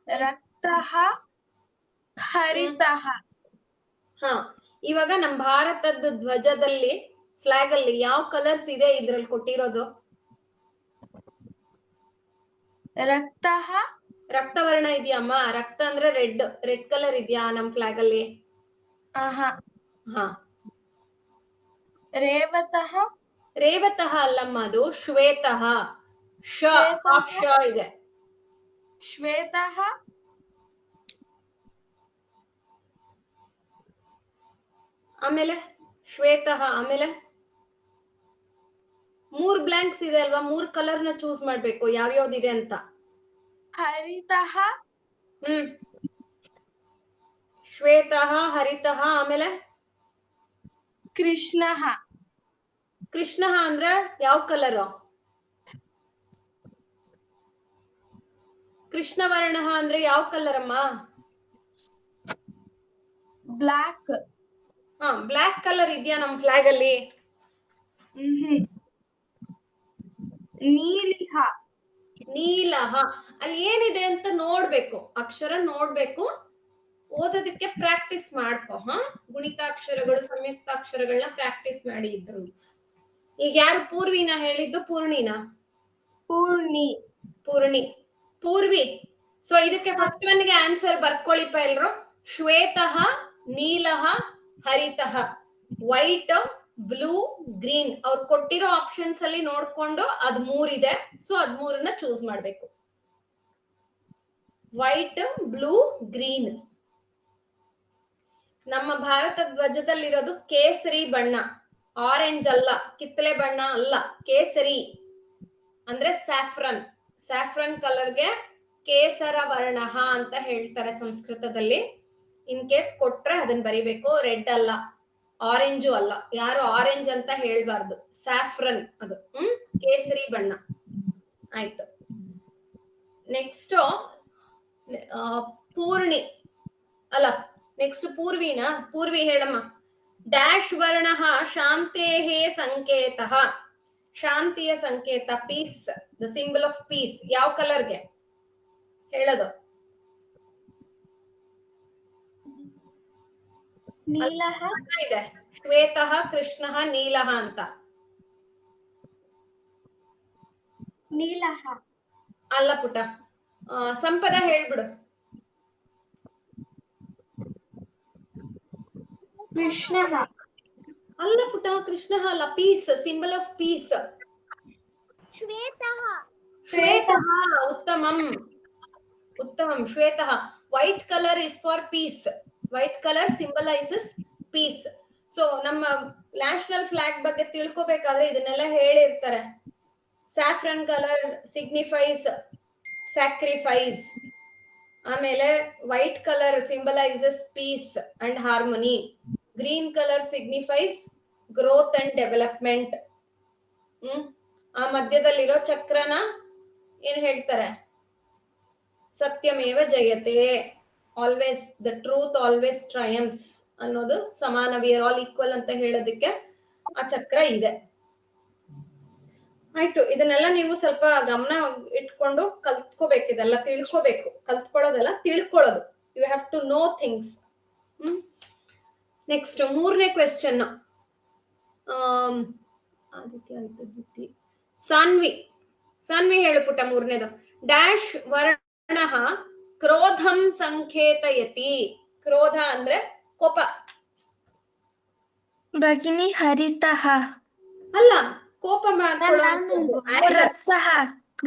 ರಕ್ತಃ, ಹರಿತಃ. ಹಾ, ಇವಾಗ ನಮ್ ಭಾರತದ ಧ್ವಜದಲ್ಲಿ, ಫ್ಲಾಗ್ ಅಲ್ಲಿ ಯಾವ ಕಲರ್ಸ್ ಇದೆ ಇದ್ರಲ್ಲಿ ಕೊಟ್ಟಿರೋದು? ರಕ್ತಃ. ರಕ್ತವರ್ಣ ಇದೆಯಮ್ಮ? ರಕ್ತ ಅಂದ್ರೆ ರೆಡ್ ಕಲರ್ ಇದೆಯಾ ನಮ್ ಫ್ಲಾಗ್ ಅಲ್ಲಿ? ಹಾ. ರೇವತಃ. ರೇವತಃ ಅಲ್ಲಮ್ಮ, ಅದು ಶ್ವೇತಃ. ಶ ಹಾಫ್ ಶ ಇದೆ. ಶ್ವೇತಃ. ಆಮೇಲೆ ಶ್ವೇತಃ, ಆಮೇಲೆ 3 ಬ್ಲಾಂಕ್ಸ್ ಇದೆ ಅಲ್ವಾ? 3 ಕಲರ್ ನ ಚೂಸ್ ಮಾಡ್ಬೇಕು ಯಾವ್ಯಾವ್ದಿದೆ ಅಂತ. ಹರಿತಃ. ಶ್ವೇತಃ, ಹರಿತಃ, ಆಮೇಲೆ ಕೃಷ್ಣಃ. ಕೃಷ್ಣಃ ಅಂದ್ರೆ ಯಾವ ಕಲರ್? ಕೃಷ್ಣವರ್ಣ ಅಂದ್ರೆ ಯಾವ ಕಲರ್ ಅಮ್ಮ? ಬ್ಲಾಕ್. ಹಾ, ಬ್ಲಾಕ್ ಕಲರ್ ಇದೆಯಾ ನಮ್ ಫ್ಲಾಗ್ ಅಲ್ಲಿ? ನೀಲಿಹ. ನೀಲಹ. ಅಲ್ಲಿ ಏನಿದೆ ಅಂತ ನೋಡ್ಬೇಕು, ಅಕ್ಷರ ನೋಡ್ಬೇಕು, ಓದೋದಕ್ಕೆ ಪ್ರಾಕ್ಟೀಸ್ ಮಾಡ್ಕೊ. ಗುಣಿತಾಕ್ಷರಗಳು ಸಂಯುಕ್ತಾಕ್ಷರಗಳನ್ನ ಪ್ರಾಕ್ಟೀಸ್ ಮಾಡಿ ಇದ್ರು. ಈಗ ಯಾರು ಪೂರ್ವಿನ ಹೇಳಿದ್ದು? ಪೂರ್ಣಿನಾ? ಪೂರ್ವಿ. ಸೊ ಇದಕ್ಕೆ ಫಸ್ಟ್ ಒನ್ಗೆ ಆನ್ಸರ್ ಬರ್ಕೊಳ್ಳಿಪ್ಪ ಎಲ್ರು. ಶ್ವೇತಃ, ನೀಲಃ, ಹರಿತಃ. White, blue, green. ಅವ್ರು ಕೊಟ್ಟಿರೋ ಆಪ್ಷನ್ಸ್ ಅಲ್ಲಿ ನೋಡ್ಕೊಂಡು ಅದ್ 3 ಇದೆ, ಸೊ ಅದ್ 3ನ್ನ ಚೂಸ್ ಮಾಡ್ಬೇಕು. White, blue, green. ನಮ್ಮ ಭಾರತ ಧ್ವಜದಲ್ಲಿರೋದು ಕೇಸರಿ ಬಣ್ಣ, ಆರೆಂಜ್ ಅಲ್ಲ, ಕಿತ್ತಳೆ ಬಣ್ಣ ಅಲ್ಲ, ಕೇಸರಿ ಅಂದ್ರೆ ಸ್ಯಾಫ್ರನ್. ಸ್ಯಾಫ್ರನ್ ಕಲರ್ಗೆ ಕೇಸರ ವರ್ಣ ಅಂತ ಹೇಳ್ತಾರೆ ಸಂಸ್ಕೃತದಲ್ಲಿ. ಇನ್ ಕೇಸ್ ಕೊಟ್ರೆ ಅದನ್ನ ಬರಿಬೇಕು. ರೆಡ್ ಅಲ್ಲ, ಆರೆಂಜು ಅಲ್ಲ, ಯಾರು ಆರೆಂಜ್ ಅಂತ ಹೇಳ್ಬಾರ್ದು. ಸ್ಯಾಫ್ರನ್ ಅದು ಕೇಸರಿ ಬಣ್ಣ. ಆಯ್ತು. ನೆಕ್ಸ್ಟ್ ಪೂರ್ಣಿ ಅಲ್ಲ, ನೆಕ್ಸ್ಟ್ ಪೂರ್ವಿನಾ? ಪೂರ್ವಿ ಹೇಳಮ್ಮ. ಡ್ಯಾಶ್ ವರ್ಣ ಶಾಂತೇಃ ಸಂಕೇತಃ. ಶಾಂತಿಯ ಸಂಕೇತ, peace, the symbol of peace. ಯಾವ ಕಲರ್ಗೆ ಹೇಳೋದು? ನೀಲಃ ಇದೆ, ಶ್ವೇತಃ, ಕೃಷ್ಣಃ, ನೀಲಃ ಅಂತ. ನೀಲಃ ಅಲ್ಲ ಪುಟ. ಸಂಪದ ಹೇಳ್ಬಿಡು. ಕೃಷ್ಣಃ ಅಲ್ಲ ಪುಟ, ಕೃಷ್ಣ ಅಲ್ಲ, ಪೀಸ್, ಸಿಂಬಲ್ ಆಫ್ ಪೀಸ್. ಶ್ವೇತಃ ಶ್ವೇತಃ. ಉತ್ತಮಂ, ಉತ್ತಮಂ. ಶ್ವೇತಃ. White colour is for peace. White colour symbolises peace. So ನಮ್ಮ ನ್ಯಾಷನಲ್ ಫ್ಲಾಗ್ ಬಗ್ಗೆ ತಿಳ್ಕೊಬೇಕಾದ್ರೆ ಇದನ್ನೆಲ್ಲ ಹೇಳಿರ್ತಾರೆ. Saffron colour signifies sacrifice. ಆಮೇಲೆ white colour symbolises peace and harmony. Green colour signifies growth and development. ಆ ಮಧ್ಯದಲ್ಲಿರೋ ಚಕ್ರನ ಏನ್ ಹೇಳ್ತಾರೆ? ಸತ್ಯಮೇವ ಜಯತೆ. Always the truth always triumphs ಅನ್ನೋದು ಸಮಾನ. ವಿ ಆರ್ ಆಲ್ ಈಕ್ವಲ್ ಅಂತ ಹೇಳೋದಕ್ಕೆ ಆ ಚಕ್ರ ಇದೆ. ಆಯ್ತು. ಇದನ್ನೆಲ್ಲ ನೀವು ಸ್ವಲ್ಪ ಗಮನ ಇಟ್ಕೊಂಡು ಕಲ್ತ್ಕೋಬೇಕು. ಇದೆಲ್ಲ ತಿಳ್ಕೋಬೇಕು. ಕಲ್ತ್ಕೊಳ್ಳೋದೆಲ್ಲ ತಿಳ್ಕೊಳ್ಳೋದು. You have to know things. Next 3ನೇ ಕ್ವೆಶ್ಚನ್. ಸಾನ್ವಿ ಹೇಳು ಪುಟ 3ನೇದು. ಡ್ಯಾಶ್ ವರ್ಣ ಕ್ರೋಧಂ ಸಂಕೇತಯತಿ. ಕ್ರೋಧ ಅಂದ್ರೆ ಕೋಪ. ಭಗಿನಿ ಹರಿತಃ. ಅಲ್ಲ, ಕೋಪ ಮಾಡ್ಕೊಳ್ಳೋ ರಕ್ತಃ.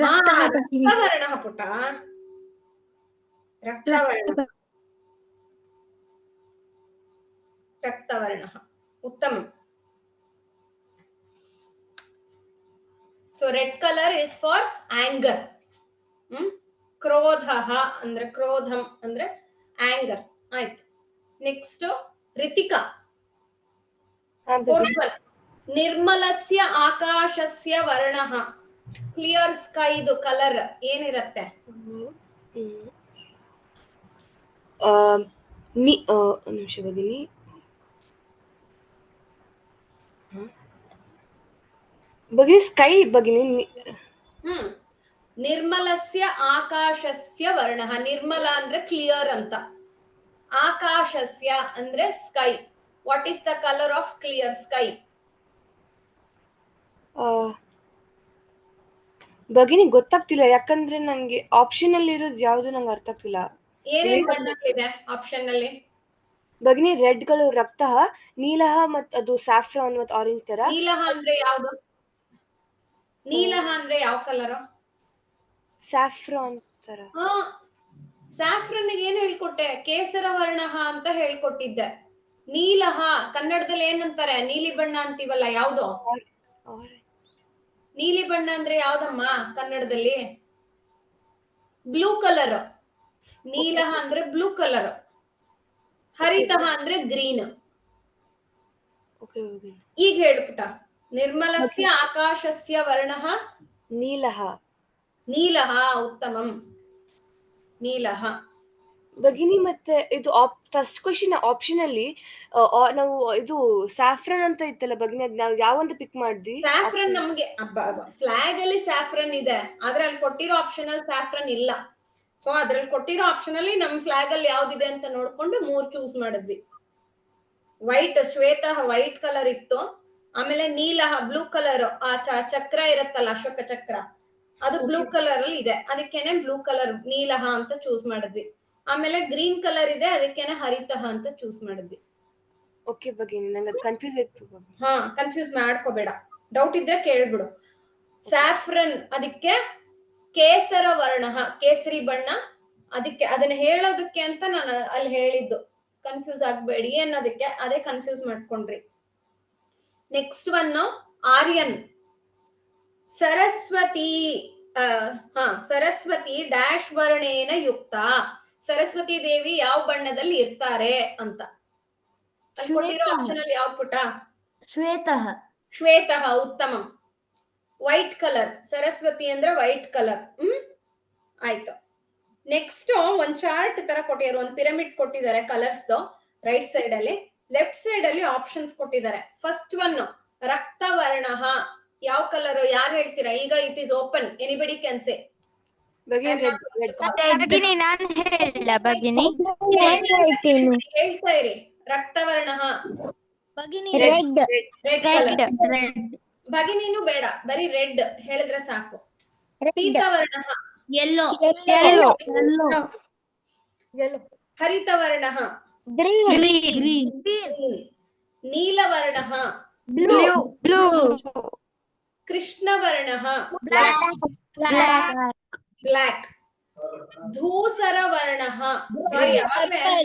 ರಕ್ತಃ ಭಗಿನಿ. ರಕ್ತವರ್ಣ ಪುಟ, ರಕ್ತವರ್ಣ. ರಕ್ತವರ್ಣ. ಉತ್ತಮ. So red colour is for anger. ಕ್ರೋಧ ಅಂದ್ರೆ ಕ್ರೋಧಂ ಅಂದ್ರೆ ಆಂಗರ್. ಆಯ್ತು. ನೆಕ್ಸ್ಟ್ ರಿತಿಕಾ. ನಿರ್ಮಲಸ್ಯ ಆಕಾಶಸ್ಯ ವರ್ಣ. ಕ್ಲಿಯರ್ ಸ್ಕೈದು ಕಲರ್ ಏನಿರತ್ತೆ? ನಿಮಿಷ ಭಗಿನಿ. ಭಗಿನಿ ಸ್ಕೈ ಭಗಿನಿ. ನಿರ್ಮಲಸ್ಯ ಆಕಾಶಸ್ಯ ವರ್ಣ. ನಿರ್ಮಲ ಅಂದ್ರೆ ಕ್ಲಿಯರ್ ಅಂತ. ಆಕಾಶಸ್ಯ ಅಂದ್ರೆ sky. What is the colour of clear sky? ಭಗಿನಿ ಗೊತ್ತಾಗ್ತಿಲ್ಲ, ಯಾಕಂದ್ರೆ ನಂಗೆ ಆಪ್ಷನ್ ಅಲ್ಲಿ ಇರೋದು ಯಾವ್ದು ನಂಗೆ ಅರ್ಥ ಆಗ್ತಿಲ್ಲ. ಏನೇನ್ ಬಣ್ಣಗಳಿದೆ ಆಪ್ಷನ್ ಅಲ್ಲಿ? ಭಗಿನಿ ರೆಡ್ ಕಲರ್ ರಕ್ತಃ, ನೀಲಹ ಮತ್ ಅದು ಸ್ಯಾಫ್ರಾನ್ ಮತ್ ಆರೆಂಜ್ ತರ. ನೀಲಹ ಅಂದ್ರೆ ಯಾವ್ದು? ನೀಲಹ ಅಂದ್ರೆ ಯಾವ ಕಲರ್? ಸ್ಯಾಫ್ರಾನ್ ತರ. ಸ್ಯಾಫ್ರನ್ ಏನ್ ಹೇಳ್ಕೊಟ್ಟೆ? ಕೇಸರ ವರ್ಣ ಅಂತ ಹೇಳ್ಕೊಟ್ಟಿದ್ದೆ. ನೀಲಹ ಕನ್ನಡದಲ್ಲಿ ಏನಂತಾರೆ? ನೀಲಿ ಬಣ್ಣ ಅಂತೀವಲ್ಲ, ಯಾವ್ದು? ನೀಲಿ ಬಣ್ಣ ಅಂದ್ರೆ ಯಾವ್ದಮ್ಮ ಕನ್ನಡದಲ್ಲಿ? Blue colour. ನೀಲಹ ಅಂದ್ರೆ ಬ್ಲೂ ಕಲರ್. ಹರಿತಃ ಅಂದ್ರೆ ಗ್ರೀನ್. ಈಗ ಹೇಳ್ಬಿಟ್ಟ. ನಿರ್ಮಲಸ್ಯ ಆಕಾಶಸ್ಯ ವರ್ಣ ನೀಲಹ. ನೀಲಹ. ಉತ್ತಮಂ. ನೀಲಹ. ಭಗಿನಿ ಮತ್ತೆ ಇದು ಫಸ್ಟ್ ಕ್ವಶನ್ ಆಪ್ಷನ್ ಅಲ್ಲಿ ನಾವು ಇದು ಸ್ಯಾಫ್ರನ್ ಅಂತ ಇತ್ತಲ್ಲ ಭಗಿನಿ, ಅದ್ ನಾವು ಯಾವಂತ ಪಿಕ್ ಮಾಡಿದ್ವಿ? ಸ್ಯಾಫ್ರನ್ ನಮ್ಗೆ ಫ್ಲಾಗ್ ಅಲ್ಲಿ ಸ್ಯಾಫ್ರನ್ ಇದೆ, ಆದ್ರೆ ಅಲ್ಲಿ ಕೊಟ್ಟಿರೋ ಆಪ್ಷನ್ ಅಲ್ಲಿ ಸ್ಯಾಫ್ರನ್ ಇಲ್ಲ. ಸೊ ಅದ್ರಲ್ಲಿ ಕೊಟ್ಟಿರೋ ಆಪ್ಷನ್ ಅಲ್ಲಿ ನಮ್ ಫ್ಲಾಗ್ ಅಲ್ಲಿ ಯಾವ್ದಿದೆ ಅಂತ ನೋಡ್ಕೊಂಡು 3 ಚೂಸ್ ಮಾಡಿದ್ವಿ. ವೈಟ್ ಶ್ವೇತ ವೈಟ್ ಕಲರ್ ಇತ್ತು, ಆಮೇಲೆ ನೀಲ ಬ್ಲೂ ಕಲರ್, ಆ ಚಕ್ರ ಇರತ್ತಲ್ಲ ಅಶೋಕ ಚಕ್ರ, ಅದು ಬ್ಲೂ ಕಲರ್ ಅಲ್ಲಿ ಇದೆ, ಅದಕ್ಕೇನೆ ಬ್ಲೂ ಕಲರ್ ನೀಲಹ ಅಂತ ಚೂಸ್ ಮಾಡಿದ್ವಿ. ಆಮೇಲೆ ಗ್ರೀನ್ ಕಲರ್ ಇದೆ, ಅದಕ್ಕೇನೆ ಹರಿತಹ ಅಂತ ಚೂಸ್ ಮಾಡಿದ್ವಿ. ಓಕೆ ಭಗಿನಿ, ನಂಗೆ ಅದು ಕನ್ಫ್ಯೂಸ್ ಆಯ್ತು. ಹಾ, ಕನ್ಫ್ಯೂಸ್ ಮಾಡ್ಕೋಬೇಡ, ಡೌಟ್ ಇದ್ರೆ ಕೇಳ್ಬಿಡು. ಸ್ಯಾಫ್ರನ್ ಅದಕ್ಕೆ ಕೇಸರ ವರ್ಣ, ಕೇಸರಿ ಬಣ್ಣ, ಅದಕ್ಕೆ ಅದನ್ನ ಹೇಳೋದಕ್ಕೆ ಅಂತ ನಾನು ಅಲ್ಲಿ ಹೇಳಿದ್ದು. ಕನ್ಫ್ಯೂಸ್ ಆಗ್ಬೇಡಿ ಅನ್ನೋದಕ್ಕೆ, ಅದೇ ಕನ್ಫ್ಯೂಸ್ ಮಾಡ್ಕೊಂಡ್ರಿ. Next one Aryan. Saraswati Saraswati dash ವರ್ಣೇನ ಯುಕ್ತ. ಸರಸ್ವತಿ ದೇವಿ ಯಾವ ಬಣ್ಣದಲ್ಲಿ ಇರ್ತಾರೆ ಅಂತ ಕೊಟ್ಟಿರೋ ಆಪ್ಷನ್ ಅಲ್ಲಿ ಯಾವ ಪುಟ? ಶ್ವೇತಃ ಉತ್ತಮಂ. ವೈಟ್ ಕಲರ್, ಸರಸ್ವತಿ ಅಂದ್ರೆ ವೈಟ್ ಕಲರ್. ಆಯ್ತು. ನೆಕ್ಸ್ಟ್ ಒಂದ್ ಚಾರ್ಟ್ ತರ ಕೊಟ್ಟಿದ್ದಾರೆ, ಒಂದ್ ಪಿರಮಿಡ್ ಕೊಟ್ಟಿದ್ದಾರೆ ಕಲರ್ಸ್ ರೈಟ್ ಸೈಡ್ ಅಲ್ಲಿ. ಲೆಫ್ಟ್ ಸೈಡ್ ಅಲ್ಲಿ ಆಪ್ಷನ್ಸ್ ಕೊಟ್ಟಿದ್ದಾರೆ. ಫಸ್ಟ್ ಒನ್ ರಕ್ತವರ್ಣ. ಯಾವ ಕಲರ್ ಯಾರು ಹೇಳ್ತೀರಾ? ಈಗ it is open, anybody can say. ಭಗಿನಿ ನಾನು ಹೇಳ ಭಗಿನಿ ಹೇಳ್ತಾ ಇರಿ. ರಕ್ತವರ್ಣ ಭಗಿನಿನೂ ಬೇಡ, ಬರೀ ರೆಡ್ ಹೇಳಿದ್ರೆ ಸಾಕು. ಪೀತವರ್ಣ ಯೆಲ್ಲೋ, ಹರಿತವರ್ಣ ನೀಲವರ್ಣ ಕೃಷ್ಣವರ್ಣ ಬ್ಲ್ಯಾಕ್ ಧೂಸರ ವರ್ಣ. ಸಾರಿ,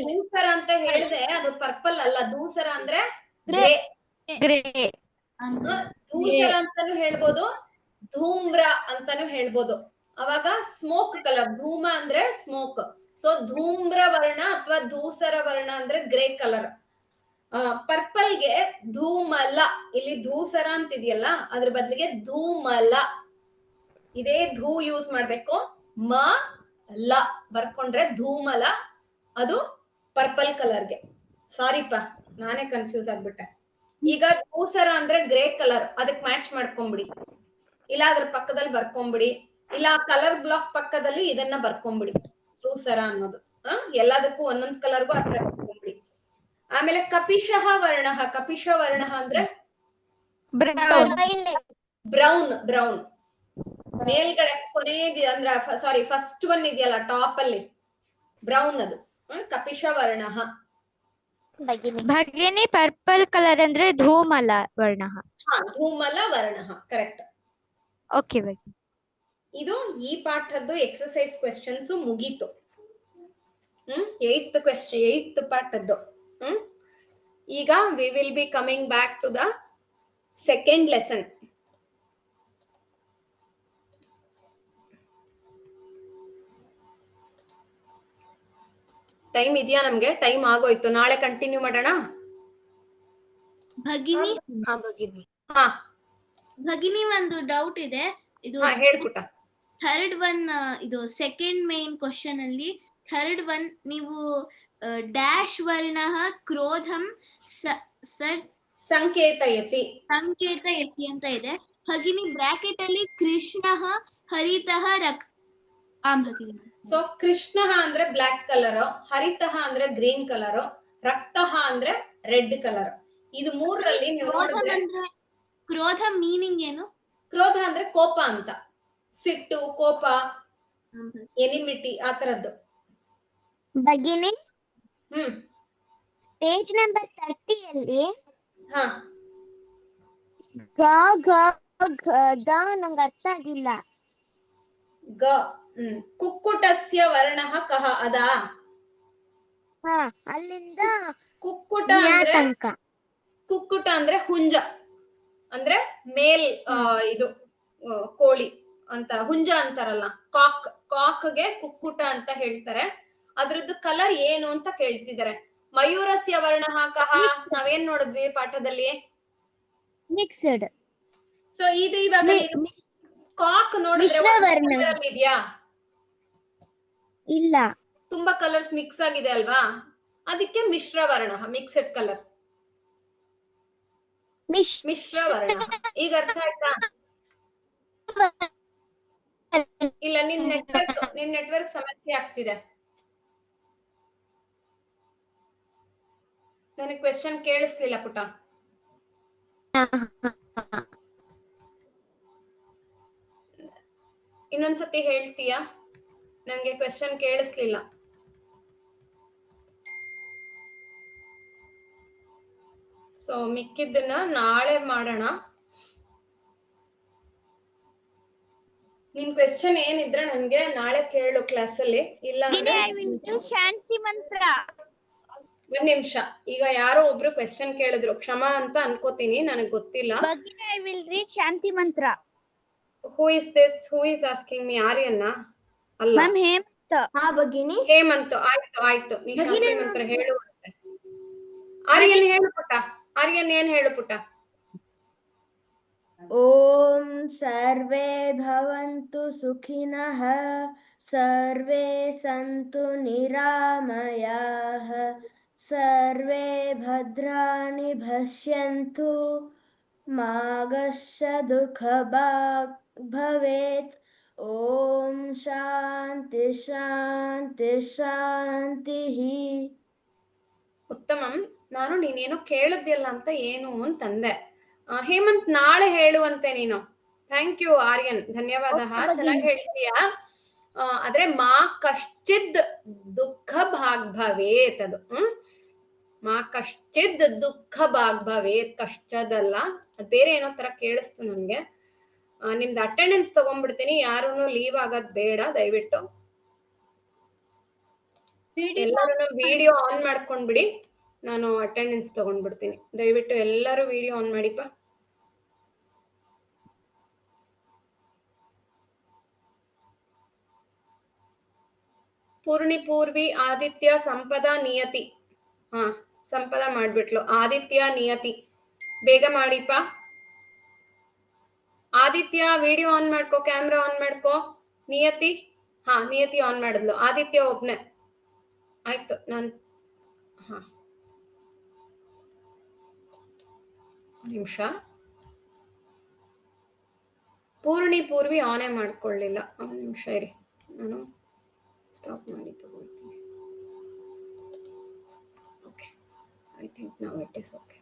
ಧೂಸರ ಅಂತ ಹೇಳಿದೆ, ಅದು ಪರ್ಪಲ್ ಅಲ್ಲ. ಧೂಸರ ಅಂದ್ರೆ ಧೂಸರ ಅಂತಾನು ಹೇಳ್ಬೋದು, ಧೂಮ್ರ ಅಂತಾನು ಹೇಳ್ಬೋದು. ಅವಾಗ ಸ್ಮೋಕ್ ಕಲರ್, ಧೂಮ ಅಂದ್ರೆ ಸ್ಮೋಕ್. ಸೊ ಧೂಮ್ರ ವರ್ಣ ಅಥವಾ ಧೂಸರ ವರ್ಣ ಅಂದ್ರೆ ಗ್ರೇ ಕಲರ್. ಪರ್ಪಲ್ಗೆ ಧೂಮಲ, ಇಲ್ಲಿ ಧೂಸರ ಅಂತಿದೆಯಲ್ಲ ಅದ್ರ ಬದಲಿಗೆ ಧೂಮಲ. ಇದೇ ಧೂ ಯೂಸ್ ಮಾಡ್ಬೇಕು, ಮ ಲ ಬರ್ಕೊಂಡ್ರೆ ಧೂಮಲ, ಅದು ಪರ್ಪಲ್ ಕಲರ್ಗೆ. ಸಾರಿಪ್ಪ, ನಾನೇ ಕನ್ಫ್ಯೂಸ್ ಆಗ್ಬಿಟ್ಟೆ. ಈಗ ಧೂಸರ ಅಂದ್ರೆ ಗ್ರೇ ಕಲರ್, ಅದಕ್ಕೆ ಮ್ಯಾಚ್ ಮಾಡ್ಕೊಂಬಿಡಿ, ಇಲ್ಲ ಅದ್ರ ಪಕ್ಕದಲ್ಲಿ ಬರ್ಕೊಂಬಿಡಿ, ಇಲ್ಲ ಕಲರ್ ಬ್ಲಾಕ್ ಪಕ್ಕದಲ್ಲಿ ಇದನ್ನ ಬರ್ಕೊಂಬಿಡಿ, ಧೂಸರ ಅನ್ನೋದು. ಎಲ್ಲದಕ್ಕೂ ಒಂದೊಂದ್ ಕಲರ್ಗೂ ಹತ್ರ ಬರ್ಕೊಂಬಿಡಿ. ಆಮೇಲೆ ಕಪಿಶಃ ವರ್ಣ. ಕಪಿಶ ವರ್ಣ ಅಂದ್ರೆ ಬ್ರೌನ್. ಬ್ರೌನ್ ಮೇಲ್ಗಡೆ ಕೊನೆಯದಿ ಅಂದ್ರೆ ಸಾರಿ ಫಸ್ಟ್ ಒನ್ ಇದೆಯಲ್ಲ ಟಾಪ್ ಅಲ್ಲಿ, ಬ್ರೌನ್, ಅದು ಕಪಿಶ ವರ್ಣ. ಭಗಿನಿ ಪರ್ಪಲ್ ಕಲರ್ ಅಂದ್ರೆ ಧೂಮಲ ವರ್ಣ. ಧೂಮಲ ವರ್ಣ, ಕರೆಕ್ಟ್. ಓಕೆ ಭಗಿನಿ. ಇದು ಈ ಪಾಠದ್ದು ಎಕ್ಸರ್ಸೈಸ್ ಕ್ವೆಶ್ಚನ್ಸ್ ಮುಗೀತು. 8th ಪಾಠದ್ದು. ಈಗ we will be coming back to the second lesson. Time ಇದೆಯಾ ನಮ್ಗೆ? ಟೈಮ್ ಆಗೋಯ್ತು, ನಾಳೆ ಕಂಟಿನ್ಯೂ ಮಾಡೋಣ. ಭಗಿನಿ ಭಗಿನಿ ಒಂದು ಡೌಟ್ ಇದೆ. ಇದು ಹೇಳ್ಬಿಟ್ಟ. ಥರ್ಡ್ ಒನ್, ಇದು ಸೆಕೆಂಡ್ ಮೇನ್ ಕ್ವಶನ್ ಅಲ್ಲಿ ಥರ್ಡ್ ಒನ್ ನೀವು ಡ್ಯಾಶ್ ವರ್ಣ ಕ್ರೋಧಂ ಸಂಕೇತಯತಿ ಅಂತ ಇದೆ. ಭಗಿನಿ ಬ್ರಾಕೆಟ್ ಅಲ್ಲಿ ಕೃಷ್ಣ ಹರಿತಃ ಭಗಿನಿ. ಸೊ ಕೃಷ್ಣ ಅಂದ್ರೆ ಬ್ಲಾಕ್ ಕಲರ್, ಹರಿತಃ ಅಂದ್ರೆ ಗ್ರೀನ್ ಕಲರ್, ರಕ್ತಃ ಅಂದ್ರೆ ರೆಡ್ ಕಲರ್. ಇದು ಮೂರರಲ್ಲಿ ನೀವು ನೋಡಿದ್ರೆ ಕ್ರೋಧ ಮೀನಿಂಗ್ ಏನು? ಕ್ರೋಧ ಅಂದ್ರೆ ಕೋಪ ಅಂತ, ಸಿಟ್ಟು, ಕೋಪ, ಎನಿಮಿಟಿ, ಆ ತರದ್ದು. ಭಗಿನಿ ಪೇಜ್ ನಂಬರ್ 30 ಅಲ್ಲಿ ನಂಗೆ ಅರ್ಥ ಆಗಿಲ್ಲ. ಕುಕ್ಕುಟಸ್ಯ ವರ್ಣ ಕಹ ಅದಾ? ಅಲ್ಲಿಂದ ಕುಕ್ಕುಟ ಅಂದ್ರೆ ಹುಂಜ, ಅಂದ್ರೆ ಮೇಲ್ ಇದು ಕೋಳಿ ಅಂತ ಹುಂಜ ಅಂತಾರಲ್ಲ, ಕಾಕ್ಗೆ ಕುಕ್ಕುಟ ಅಂತ ಹೇಳ್ತಾರೆ. ಅದ್ರದ್ದು ಕಲರ್ ಏನು ಅಂತ ಕೇಳ್ತಿದ್ದಾರೆ. ಮಯೂರಸ್ಯ ವರ್ಣ ಕಹ ನಾವೇನ್ ನೋಡಿದ್ವಿ ಪಾಠದಲ್ಲಿ? ಮಿಕ್ಸ್ಡ್. ಸೊ ಇದು ಇವಾಗ ಕಾಕ್ ನೋಡಿದ್ರೆ ಇದೆಯಾ? ಇಲ್ಲ. ತುಂಬಾ ಕಲರ್ಸ್ ಮಿಕ್ಸ್ ಆಗಿದೆ ಅಲ್ವಾ, ಅದಕ್ಕೆ ಮಿಶ್ರ ವರ್ಣ, ಮಿಕ್ಸೆಡ್ ಕಲರ್, ಮಿಶ್ರ ವರ್ಣ. ಈಗ ಅರ್ಥ ಆಯ್ತಾ? ಇಲ್ಲ, ನಿನ್ ನೆಟ್ವರ್ಕ್ ಸಮಸ್ಯೆ ಆಗ್ತಿದೆ. ನನಗೆ ಕ್ವೆಶ್ಚನ್ ಕೇಳಿಸ್ಲಿಲ್ಲ ಪುಟ. ಇನ್ನೊಂದ್ಸತಿ ಹೇಳ್ತೀಯಾ? ನಂಗೆ ಕ್ವೆಶ್ಚನ್ ಕೇಳಿಸ್ಲಿಲ್ಲ. ಸೊ ಮಿಕ್ಕಿದ್ದನ್ನ ನಾಳೆ ಮಾಡೋಣ. ನಿನ್ ಕ್ವೆಶ್ಚನ್ ಏನಿದ್ರೆ ನನ್ಗೆ ನಾಳೆ ಕೇಳು ಕ್ಲಾಸಲ್ಲಿ. ಇಲ್ಲ ಅಂದ್ರೆ ಶಾಂತಿ ಮಂತ್ರ. ಒಂದ್ ನಿಮಿಷ, ಈಗ ಯಾರೋ ಒಬ್ರು ಕ್ವೆಶ್ಚನ್ ಕೇಳಿದ್ರು, ಕ್ಷಮಾ ಅಂತ ಅನ್ಕೋತೀನಿ, ನನಗ್ ಗೊತ್ತಿಲ್ಲ. ಭಗಿನಿ I will read shanti mantra. Who is this? Who is asking me? ಆರ್ಯನ್ನ ಅಲ್ಲ, ಮ್ಯಾಮ್ ಹೇಮಂತ್. ಹಾ ಭಗಿನಿ. ಹೇಮಂತ್. ಆಯ್ತು ನೀ ಶಾಂತಿ ಮಂತ್ರ ಹೇಳುವಂತೆ. ಆರ್ಯನ್ ಹೇಳು ಪುಟ. ಆರ್ಯನ್ ಏನ್ ಹೇಳು ಪುಟ? ಓಂ ಸರ್ವೇ ಭವಂತು ಸುಖಿನಃ ಸರ್ವೇ ಸಂತು ನಿರಾಮಯಾಃ ಸರ್ವೇ ಭದ್ರಾಣಿ ಭಶ್ಯಂತು ಮಾ ಕಶ್ಚಿತ್ ದುಃಖ ಭಾಗ್ ಭವೇತ್. ಓಂ ಶಾಂತಿ ಶಾಂತಿ ಶಾಂತಿ. ಉತ್ತಮಂ. ನಾನು ನೀನೇನೋ ಕೇಳದ್ಯಲ್ಲ ಅಂತ ಏನು ಅಂತಂದೆ. ಹೇಮಂತ್ ನಾಳೆ ಹೇಳುವಂತೆ ನೀನು. ಥ್ಯಾಂಕ್ ಯು ಆರ್ಯನ್, ಧನ್ಯವಾದ. ಚೆನ್ನಾಗಿ ಹೇಳ್ತೀಯಾ. ಆದ್ರೆ ಮಾ ಕಶ್ಚಿದ್ ದುಃಖ ಭಾಗ್ ಭವೇತ್, ಅದು ಮಾ ಕಶ್ಚಿದ್ ದುಃಖ ಭಾಗ್ ಭವೇತ್, ಕಷ್ಟದಲ್ಲ, ಅದ್ ಬೇರೆ ಏನೋ ತರ ಕೇಳಿಸ್ತು ನನ್ಗೆ. ನಿಮ್ದು ಅಟೆಂಡೆನ್ಸ್ ತಗೊಂಡ್ಬಿಡ್ತೀನಿ, ಯಾರೂನು ಲೀವ್ ಆಗೋದ್ ಬೇಡ ದಯವಿಟ್ಟು. ಎಲ್ಲರೂ ವಿಡಿಯೋ ಆನ್ ಮಾಡ್ಕೊಂಡ್ಬಿಡಿ, ನಾನು ಅಟೆಂಡೆನ್ಸ್ ತಗೊಂಡ್ಬಿಡ್ತೀನಿ. ದಯವಿಟ್ಟು ಎಲ್ಲರೂ ವಿಡಿಯೋ ಆನ್ ಮಾಡಿಪ್ಪ. ಪೂರ್ಣಿ, ಪೂರ್ವಿ, ಆದಿತ್ಯ, ಸಂಪದ, ನಿಯತಿ. ಸಂಪದ ಮಾಡ್ಬಿಟ್ಲು. ಆದಿತ್ಯ, ನಿಯತಿ, ಬೇಗ ಮಾಡಿಪ್ಪ. ಆದಿತ್ಯ ವಿಡಿಯೋ ಆನ್ ಮಾಡ್ಕೋ, ಕ್ಯಾಮ್ರಾ ಆನ್ ಮಾಡ್ಕೋ. ನಿಯತಿ, ನಿಯತಿ ಆನ್ ಮಾಡಿದ್ಲು. ಆದಿತ್ಯ ಒಬ್ನೇ. ಆಯ್ತು, ನಿಮಿಷ. ಪೂರ್ವಿ ಆನೇ ಮಾಡ್ಕೊಳ್ಳಿಲ್ಲ. ಒಂದು ನಿಮಿಷ ಇರಿ, ನಾನು ಸ್ಟಾಪ್ ಮಾಡಿ ತಗೊಳ್ತೀನಿ. Okay, I think now it is okay.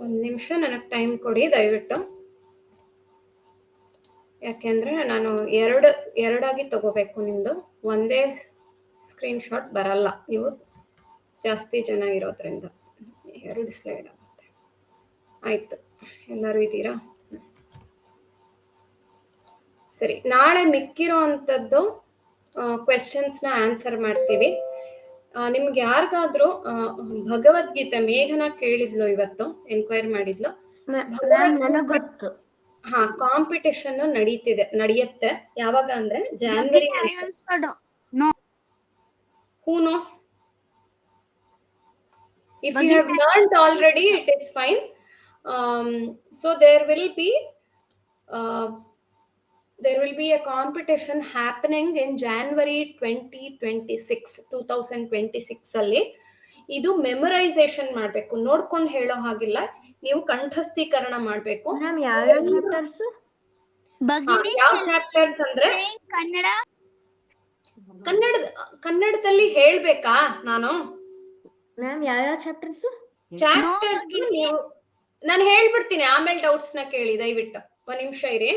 ಒಂದು ನಿಮಿಷ ನನಗೆ ಟೈಮ್ ಕೊಡಿ ದಯವಿಟ್ಟು. ಯಾಕೆಂದ್ರೆ ನಾನು ಎರಡಾಗಿ ತಗೋಬೇಕು ನಿಮ್ದು. ಒಂದೇ ಸ್ಕ್ರೀನ್ ಶಾಟ್ ಬರಲ್ಲ, ನೀವು ಜಾಸ್ತಿ ಜನ ಇರೋದ್ರಿಂದ 2 ಸ್ಲೈಡ್ ಆಗುತ್ತೆ. ಆಯ್ತು, ಎಲ್ಲರೂ ಇದ್ದೀರಾ? ಸರಿ, ನಾಳೆ ಮಿಕ್ಕಿರೋ ಅಂಥದ್ದು ಕ್ವೆಶ್ಚನ್ಸ್ನ ಆನ್ಸರ್ ಮಾಡ್ತೀವಿ. ನಿಮ್ಗೆ ಯಾರಿಗಾದ್ರೂ ಭಗವದ್ಗೀತೆ ಮೇಘನ ಕೇಳಿದ್ಲು, ಇವತ್ತು ಎನ್ಕ್ವೈರಿ ಮಾಡಿದ್ಲು. ಗೊತ್ತು. ಕಾಂಪಿಟೇಷನ್ ನಡೆಯುತ್ತೆ. ಯಾವಾಗ ಅಂದ್ರೆ January. Who knows? If you have learned already, it is fine. So there will be a competition happening in January 2026 ಅಲ್ಲಿ. ಇದು ಮೆಮೊರೈಸೇಷನ್ ಮಾಡ್ಬೇಕು, ನೋಡ್ಕೊಂಡು ಹೇಳೋ ಹಾಗಿಲ್ಲ, ನೀವು ಕಂಠಸ್ಥೀಕರಣ ಮಾಡ್ಬೇಕು. ಯಾವ ಚಾಪ್ಟರ್ಸ್? ಯಾವ ಚಾಪ್ಟರ್ಸ್ ಅಂದ್ರೆ ಕನ್ನಡದಲ್ಲಿ ಹೇಳ್ಬೇಕಾ ನಾನು? ಮ್ಯಾಮ್ ಯಾವ ಚಾಪ್ಟರ್ಸ್? ಚಾಪ್ಟರ್ಸ್ ನೀವು ನಾನು ಹೇಳ್ಬಿಡ್ತೀನಿ, ಆಮೇಲೆ ಡೌಟ್ಸ್ ನ ಕೇಳಿ ದಯವಿಟ್ಟು. ಒಂದ್ ನಿಮಿಷ ಇರಿ.